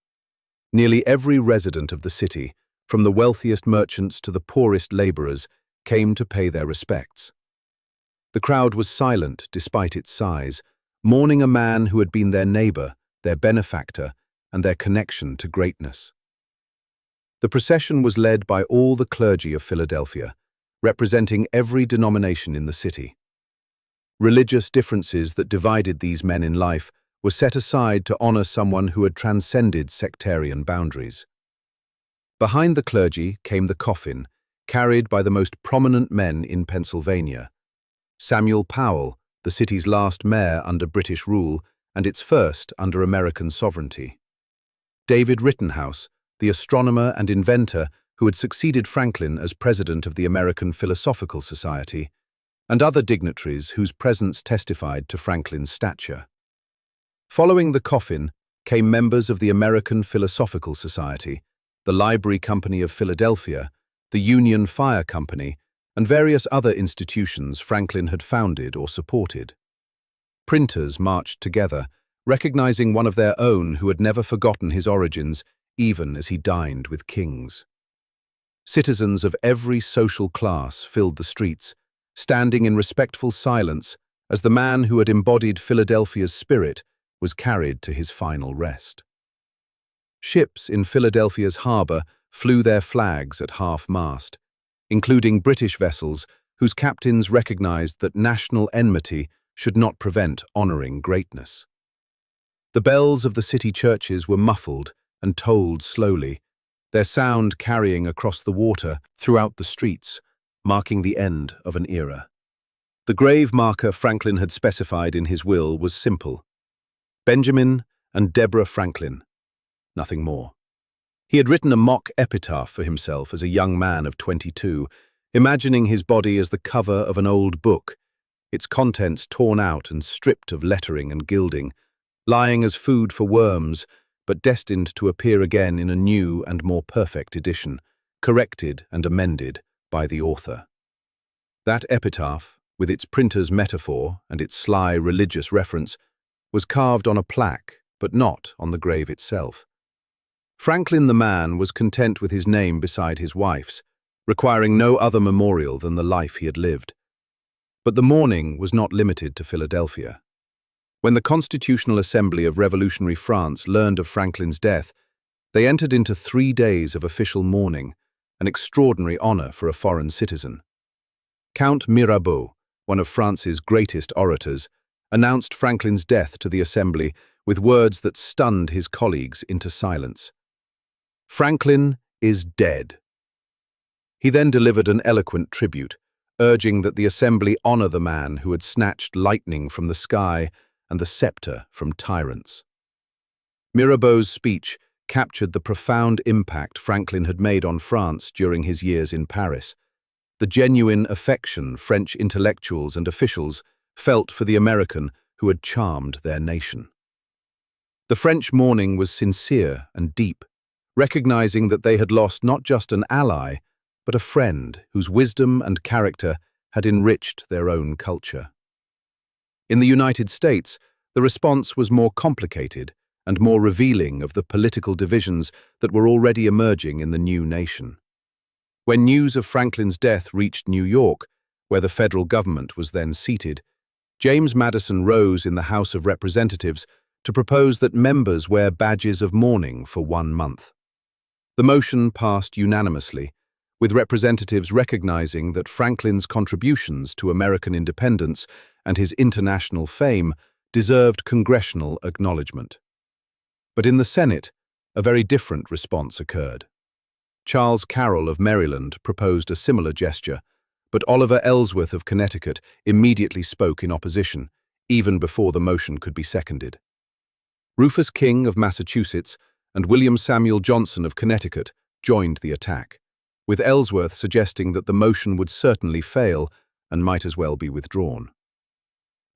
Nearly every resident of the city, from the wealthiest merchants to the poorest laborers, came to pay their respects. The crowd was silent despite its size, mourning a man who had been their neighbor, their benefactor, and their connection to greatness. The procession was led by all the clergy of Philadelphia, representing every denomination in the city. Religious differences that divided these men in life were set aside to honor someone who had transcended sectarian boundaries. Behind the clergy came the coffin, carried by the most prominent men in Pennsylvania. Samuel Powell, the city's last mayor under British rule and its first under American sovereignty. David Rittenhouse, the astronomer and inventor who had succeeded Franklin as president of the American Philosophical Society, and other dignitaries whose presence testified to Franklin's stature. Following the coffin came members of the American Philosophical Society, the Library Company of Philadelphia, the Union Fire Company, and various other institutions Franklin had founded or supported. Printers marched together, recognizing one of their own who had never forgotten his origins, even as he dined with kings. Citizens of every social class filled the streets, standing in respectful silence as the man who had embodied Philadelphia's spirit was carried to his final rest. Ships in Philadelphia's harbor flew their flags at half-mast, including British vessels whose captains recognized that national enmity should not prevent honoring greatness. The bells of the city churches were muffled and tolled slowly, their sound carrying across the water throughout the streets, marking the end of an era. The grave marker Franklin had specified in his will was simple: Benjamin and Deborah Franklin, nothing more. He had written a mock epitaph for himself as a young man of 22, imagining his body as the cover of an old book, its contents torn out and stripped of lettering and gilding, lying as food for worms, but destined to appear again in a new and more perfect edition, corrected and amended by the author. That epitaph, with its printer's metaphor and its sly religious reference, was carved on a plaque, but not on the grave itself. Franklin the man was content with his name beside his wife's, requiring no other memorial than the life he had lived. But the mourning was not limited to Philadelphia. When the Constitutional Assembly of Revolutionary France learned of Franklin's death, they entered into 3 days of official mourning, an extraordinary honor for a foreign citizen. Count Mirabeau, one of France's greatest orators, announced Franklin's death to the Assembly with words that stunned his colleagues into silence. "Franklin is dead." He then delivered an eloquent tribute, urging that the assembly honor the man who had snatched lightning from the sky and the scepter from tyrants. Mirabeau's speech captured the profound impact Franklin had made on France during his years in Paris, the genuine affection French intellectuals and officials felt for the American who had charmed their nation. The French mourning was sincere and deep, recognizing that they had lost not just an ally, but a friend whose wisdom and character had enriched their own culture. In the United States, the response was more complicated and more revealing of the political divisions that were already emerging in the new nation. When news of Franklin's death reached New York, where the federal government was then seated, James Madison rose in the House of Representatives to propose that members wear badges of mourning for 1 month. The motion passed unanimously, with representatives recognizing that Franklin's contributions to American independence and his international fame deserved congressional acknowledgement. But in the Senate, a very different response occurred. Charles Carroll of Maryland proposed a similar gesture, but Oliver Ellsworth of Connecticut immediately spoke in opposition, even before the motion could be seconded. Rufus King of Massachusetts and William Samuel Johnson of Connecticut joined the attack, with Ellsworth suggesting that the motion would certainly fail and might as well be withdrawn.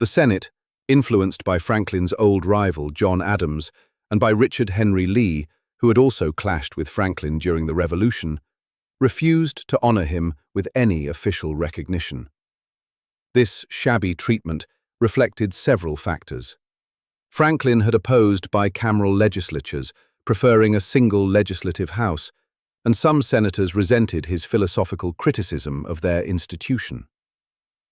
The Senate, influenced by Franklin's old rival John Adams and by Richard Henry Lee, who had also clashed with Franklin during the Revolution, refused to honor him with any official recognition. This shabby treatment reflected several factors. Franklin had opposed bicameral legislatures, preferring a single legislative house, and some senators resented his philosophical criticism of their institution.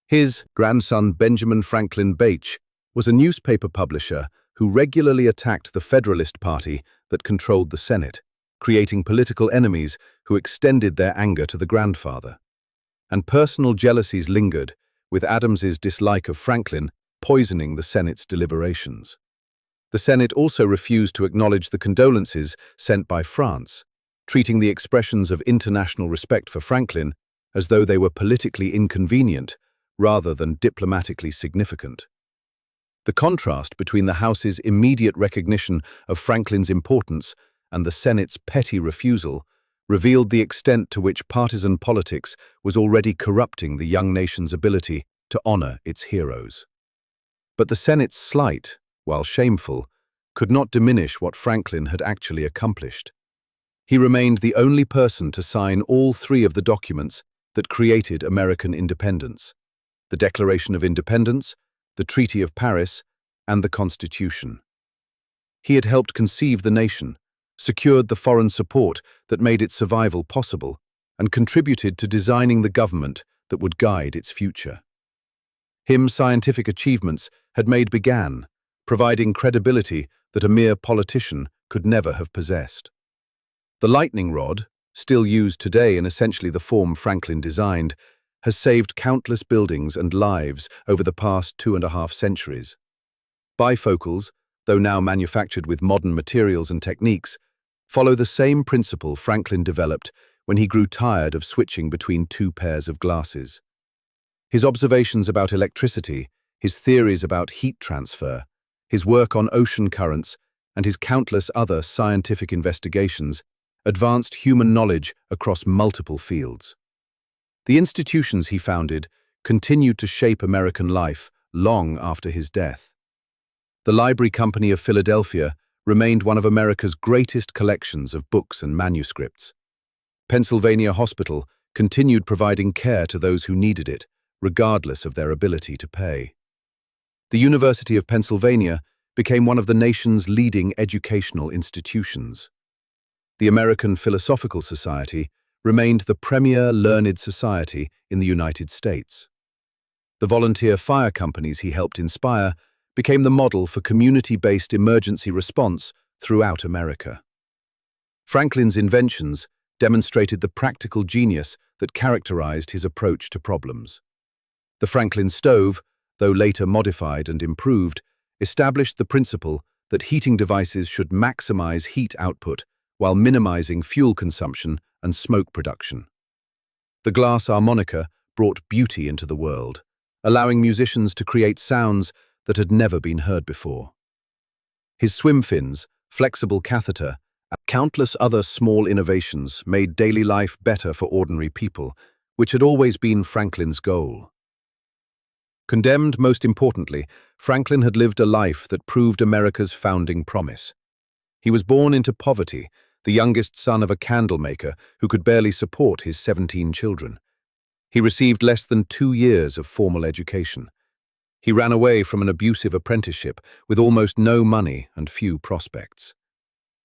His grandson Benjamin Franklin Bache was a newspaper publisher who regularly attacked the Federalist Party that controlled the Senate, creating political enemies who extended their anger to the grandfather. And personal jealousies lingered, with Adams's dislike of Franklin poisoning the Senate's deliberations. The Senate also refused to acknowledge the condolences sent by France, treating the expressions of international respect for Franklin as though they were politically inconvenient rather than diplomatically significant. The contrast between the House's immediate recognition of Franklin's importance and the Senate's petty refusal revealed the extent to which partisan politics was already corrupting the young nation's ability to honor its heroes. But the Senate's slight, while shameful, could not diminish what Franklin had actually accomplished. He remained the only person to sign all 3 of the documents that created American independence: the Declaration of Independence, the Treaty of Paris, and the Constitution. He had helped conceive the nation, secured the foreign support that made its survival possible, and contributed to designing the government that would guide its future. His scientific achievements had made began, providing credibility that a mere politician could never have possessed. The lightning rod, still used today in essentially the form Franklin designed, has saved countless buildings and lives over the past 2.5 centuries. Bifocals, though now manufactured with modern materials and techniques, follow the same principle Franklin developed when he grew tired of switching between 2 pairs of glasses. His observations about electricity, his theories about heat transfer, his work on ocean currents, and his countless other scientific investigations advanced human knowledge across multiple fields. The institutions he founded continued to shape American life long after his death. The Library Company of Philadelphia remained one of America's greatest collections of books and manuscripts. Pennsylvania Hospital continued providing care to those who needed it, regardless of their ability to pay. The University of Pennsylvania became one of the nation's leading educational institutions. The American Philosophical Society remained the premier learned society in the United States. The volunteer fire companies he helped inspire became the model for community-based emergency response throughout America. Franklin's inventions demonstrated the practical genius that characterized his approach to problems. The Franklin stove, though later modified and improved, established the principle that heating devices should maximize heat output while minimizing fuel consumption and smoke production. The glass harmonica brought beauty into the world, allowing musicians to create sounds that had never been heard before. His swim fins, flexible catheter, and countless other small innovations made daily life better for ordinary people, which had always been Franklin's goal. Condemned most importantly, Franklin had lived a life that proved America's founding promise. He was born into poverty, the youngest son of a candle maker who could barely support his 17 children. He received less than 2 years of formal education. He ran away from an abusive apprenticeship with almost no money and few prospects.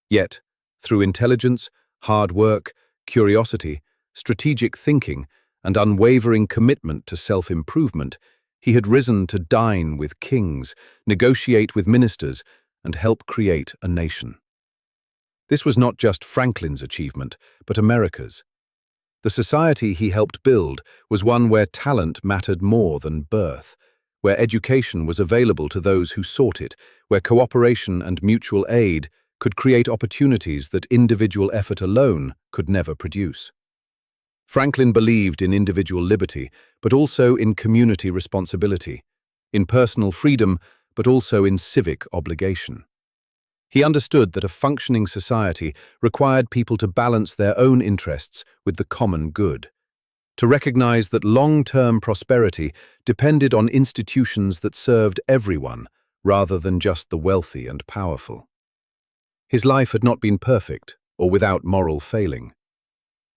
Yet, through intelligence, hard work, curiosity, strategic thinking, and unwavering commitment to self-improvement, he had risen to dine with kings, negotiate with ministers, and help create a nation. This was not just Franklin's achievement, but America's. The society he helped build was one where talent mattered more than birth, where education was available to those who sought it, where cooperation and mutual aid could create opportunities that individual effort alone could never produce. Franklin believed in individual liberty, but also in community responsibility, in personal freedom, but also in civic obligation. He understood that a functioning society required people to balance their own interests with the common good, to recognize that long-term prosperity depended on institutions that served everyone rather than just the wealthy and powerful. His life had not been perfect or without moral failing.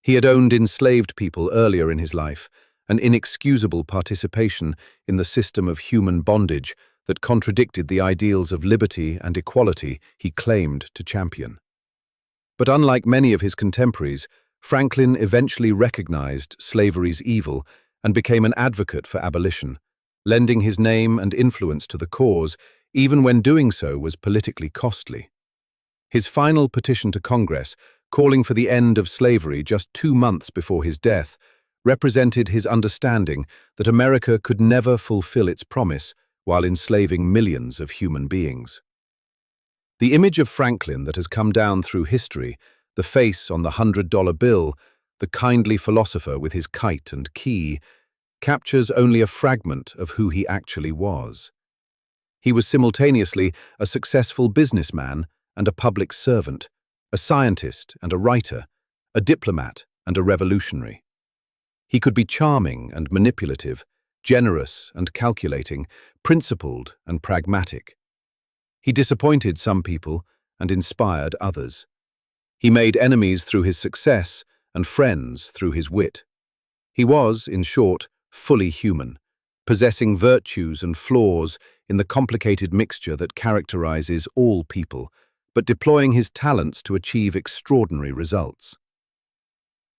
He had owned enslaved people earlier in his life, an inexcusable participation in the system of human bondage that contradicted the ideals of liberty and equality he claimed to champion. But unlike many of his contemporaries, Franklin eventually recognized slavery's evil and became an advocate for abolition, lending his name and influence to the cause, even when doing so was politically costly. His final petition to Congress, calling for the end of slavery just 2 months before his death, represented his understanding that America could never fulfill its promise while enslaving millions of human beings. The image of Franklin that has come down through history, the face on the $100 bill, the kindly philosopher with his kite and key, captures only a fragment of who he actually was. He was simultaneously a successful businessman and a public servant, a scientist and a writer, a diplomat and a revolutionary. He could be charming and manipulative, generous and calculating, principled and pragmatic. He disappointed some people and inspired others. He made enemies through his success and friends through his wit. He was, in short, fully human, possessing virtues and flaws in the complicated mixture that characterizes all people, but deploying his talents to achieve extraordinary results.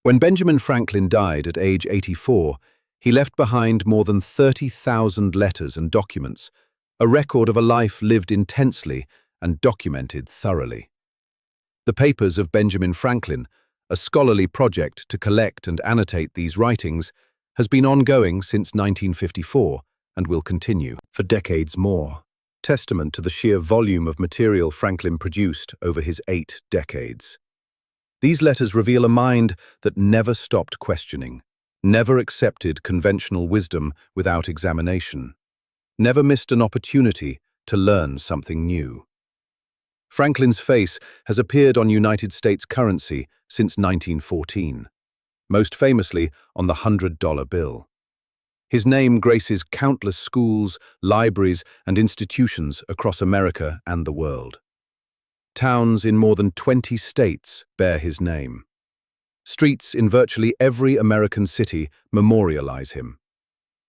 When Benjamin Franklin died at age 84, he left behind more than 30,000 letters and documents, a record of a life lived intensely and documented thoroughly. The Papers of Benjamin Franklin, a scholarly project to collect and annotate these writings, has been ongoing since 1954 and will continue for decades more, testament to the sheer volume of material Franklin produced over his 8 decades. These letters reveal a mind that never stopped questioning, never accepted conventional wisdom without examination, never missed an opportunity to learn something new. Franklin's face has appeared on United States currency since 1914, most famously on the $100 bill. His name graces countless schools, libraries, and institutions across America and the world. Towns in more than 20 states bear his name. Streets in virtually every American city memorialize him.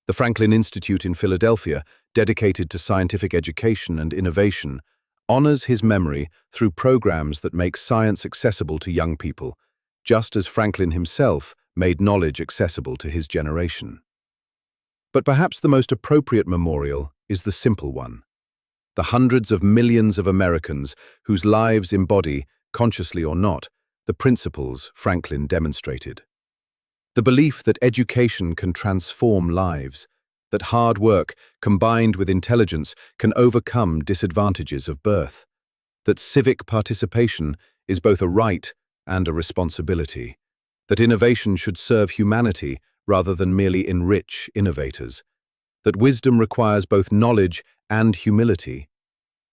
The Franklin Institute in Philadelphia, dedicated to scientific education and innovation, honors his memory through programs that make science accessible to young people, just as Franklin himself made knowledge accessible to his generation. But perhaps the most appropriate memorial is the simple one: the hundreds of millions of Americans whose lives embody, consciously or not, the principles Franklin demonstrated. The belief that education can transform lives, that hard work combined with intelligence can overcome disadvantages of birth, that civic participation is both a right and a responsibility, that innovation should serve humanity rather than merely enrich innovators, that wisdom requires both knowledge and humility.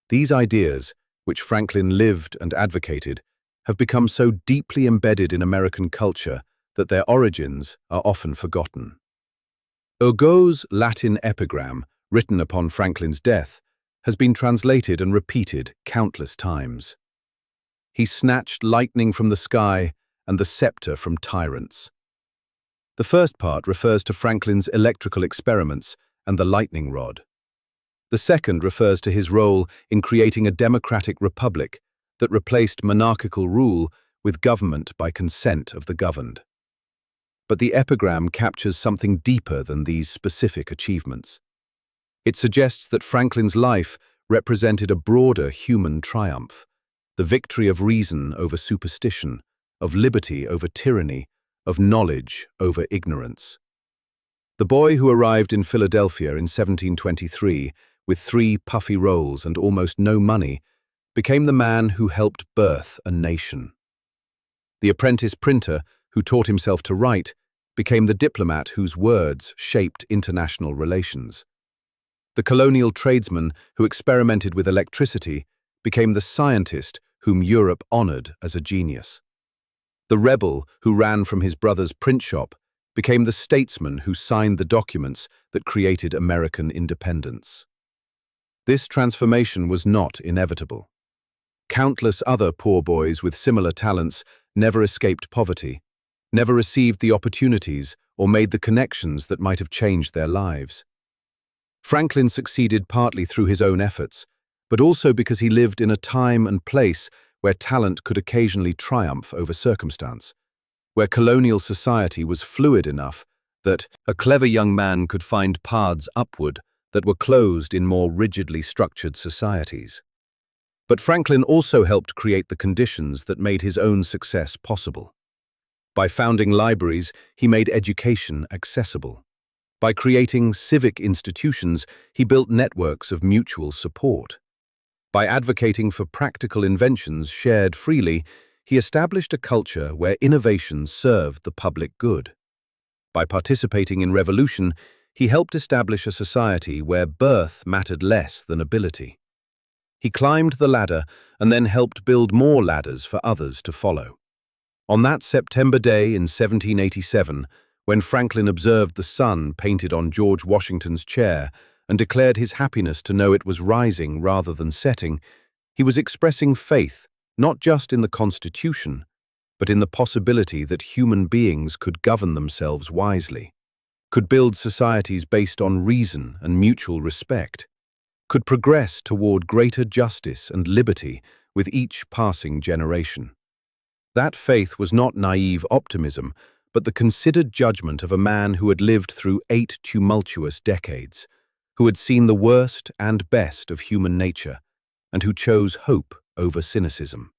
These ideas, which Franklin lived and advocated, have become so deeply embedded in American culture that their origins are often forgotten. Hugo's Latin epigram, written upon Franklin's death, has been translated and repeated countless times. He snatched lightning from the sky and the scepter from tyrants. The first part refers to Franklin's electrical experiments and the lightning rod. The second refers to his role in creating a democratic republic that replaced monarchical rule with government by consent of the governed. But the epigram captures something deeper than these specific achievements. It suggests that Franklin's life represented a broader human triumph, the victory of reason over superstition, of liberty over tyranny, of knowledge over ignorance. The boy who arrived in Philadelphia in 1723 with 3 puffy rolls and almost no money became the man who helped birth a nation. The apprentice printer who taught himself to write became the diplomat whose words shaped international relations. The colonial tradesman who experimented with electricity became the scientist whom Europe honored as a genius. The rebel who ran from his brother's print shop became the statesman who signed the documents that created American independence. This transformation was not inevitable. Countless other poor boys with similar talents never escaped poverty, never received the opportunities or made the connections that might have changed their lives. Franklin succeeded partly through his own efforts, but also because he lived in a time and place where talent could occasionally triumph over circumstance, where colonial society was fluid enough that a clever young man could find paths upward that were closed in more rigidly structured societies. But Franklin also helped create the conditions that made his own success possible. By founding libraries, he made education accessible. By creating civic institutions, he built networks of mutual support. By advocating for practical inventions shared freely, he established a culture where innovation served the public good. By participating in revolution, he helped establish a society where birth mattered less than ability. He climbed the ladder and then helped build more ladders for others to follow. On that September day in 1787, when Franklin observed the sun painted on George Washington's chair and declared his happiness to know it was rising rather than setting, he was expressing faith not just in the Constitution, but in the possibility that human beings could govern themselves wisely, could build societies based on reason and mutual respect, could progress toward greater justice and liberty with each passing generation. That faith was not naive optimism, but the considered judgment of a man who had lived through 8 tumultuous decades, who had seen the worst and best of human nature, and who chose hope over cynicism.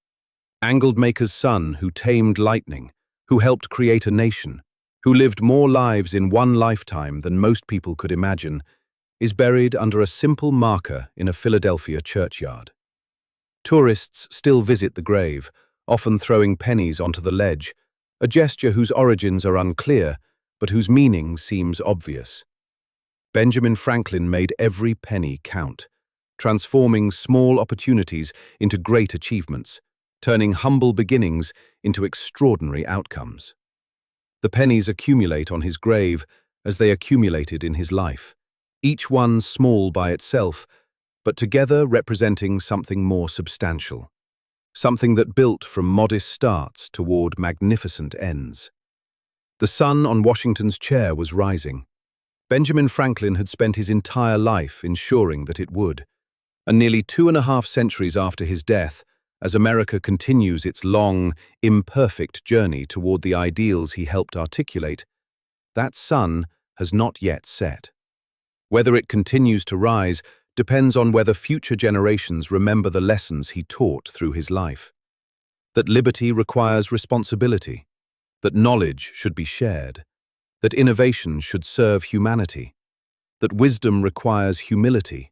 Angled-maker's son who tamed lightning, who helped create a nation, who lived more lives in one lifetime than most people could imagine, is buried under a simple marker in a Philadelphia churchyard. Tourists still visit the grave, often throwing pennies onto the ledge, a gesture whose origins are unclear, but whose meaning seems obvious. Benjamin Franklin made every penny count, transforming small opportunities into great achievements, turning humble beginnings into extraordinary outcomes. The pennies accumulate on his grave as they accumulated in his life, each one small by itself, but together representing something more substantial, something that built from modest starts toward magnificent ends. The sun on Washington's chair was rising. Benjamin Franklin had spent his entire life ensuring that it would, and nearly 2.5 centuries after his death, as America continues its long, imperfect journey toward the ideals he helped articulate, that sun has not yet set. Whether it continues to rise depends on whether future generations remember the lessons he taught through his life. That liberty requires responsibility, that knowledge should be shared, that innovation should serve humanity, that wisdom requires humility,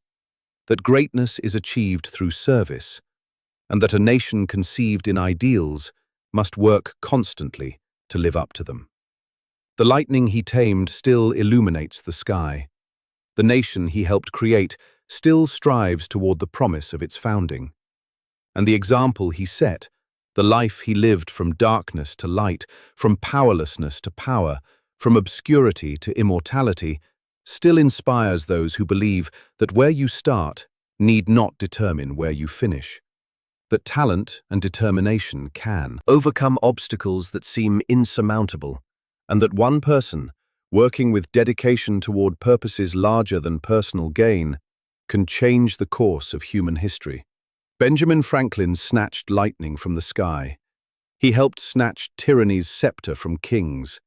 that greatness is achieved through service, and that a nation conceived in ideals must work constantly to live up to them. The lightning he tamed still illuminates the sky. The nation he helped create still strives toward the promise of its founding. And the example he set, the life he lived from darkness to light, from powerlessness to power, from obscurity to immortality, still inspires those who believe that where you start need not determine where you finish. That talent and determination can overcome obstacles that seem insurmountable, and that one person, working with dedication toward purposes larger than personal gain, can change the course of human history. Benjamin Franklin snatched lightning from the sky. He helped snatch tyranny's scepter from kings.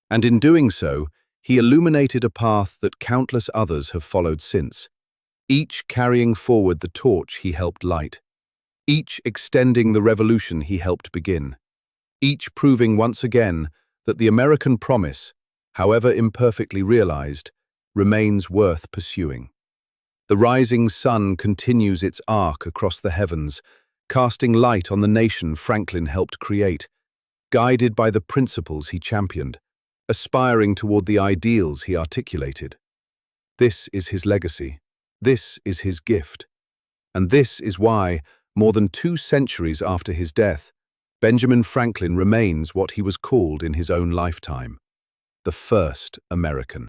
And in doing so, he illuminated a path that countless others have followed since, each carrying forward the torch he helped light, each extending the revolution he helped begin, each proving once again that the American promise, however imperfectly realized, remains worth pursuing. The rising sun continues its arc across the heavens, casting light on the nation Franklin helped create, guided by the principles he championed, aspiring toward the ideals he articulated. This is his legacy. This is his gift. And this is why, more than 2 centuries after his death, Benjamin Franklin remains what he was called in his own lifetime, the first American.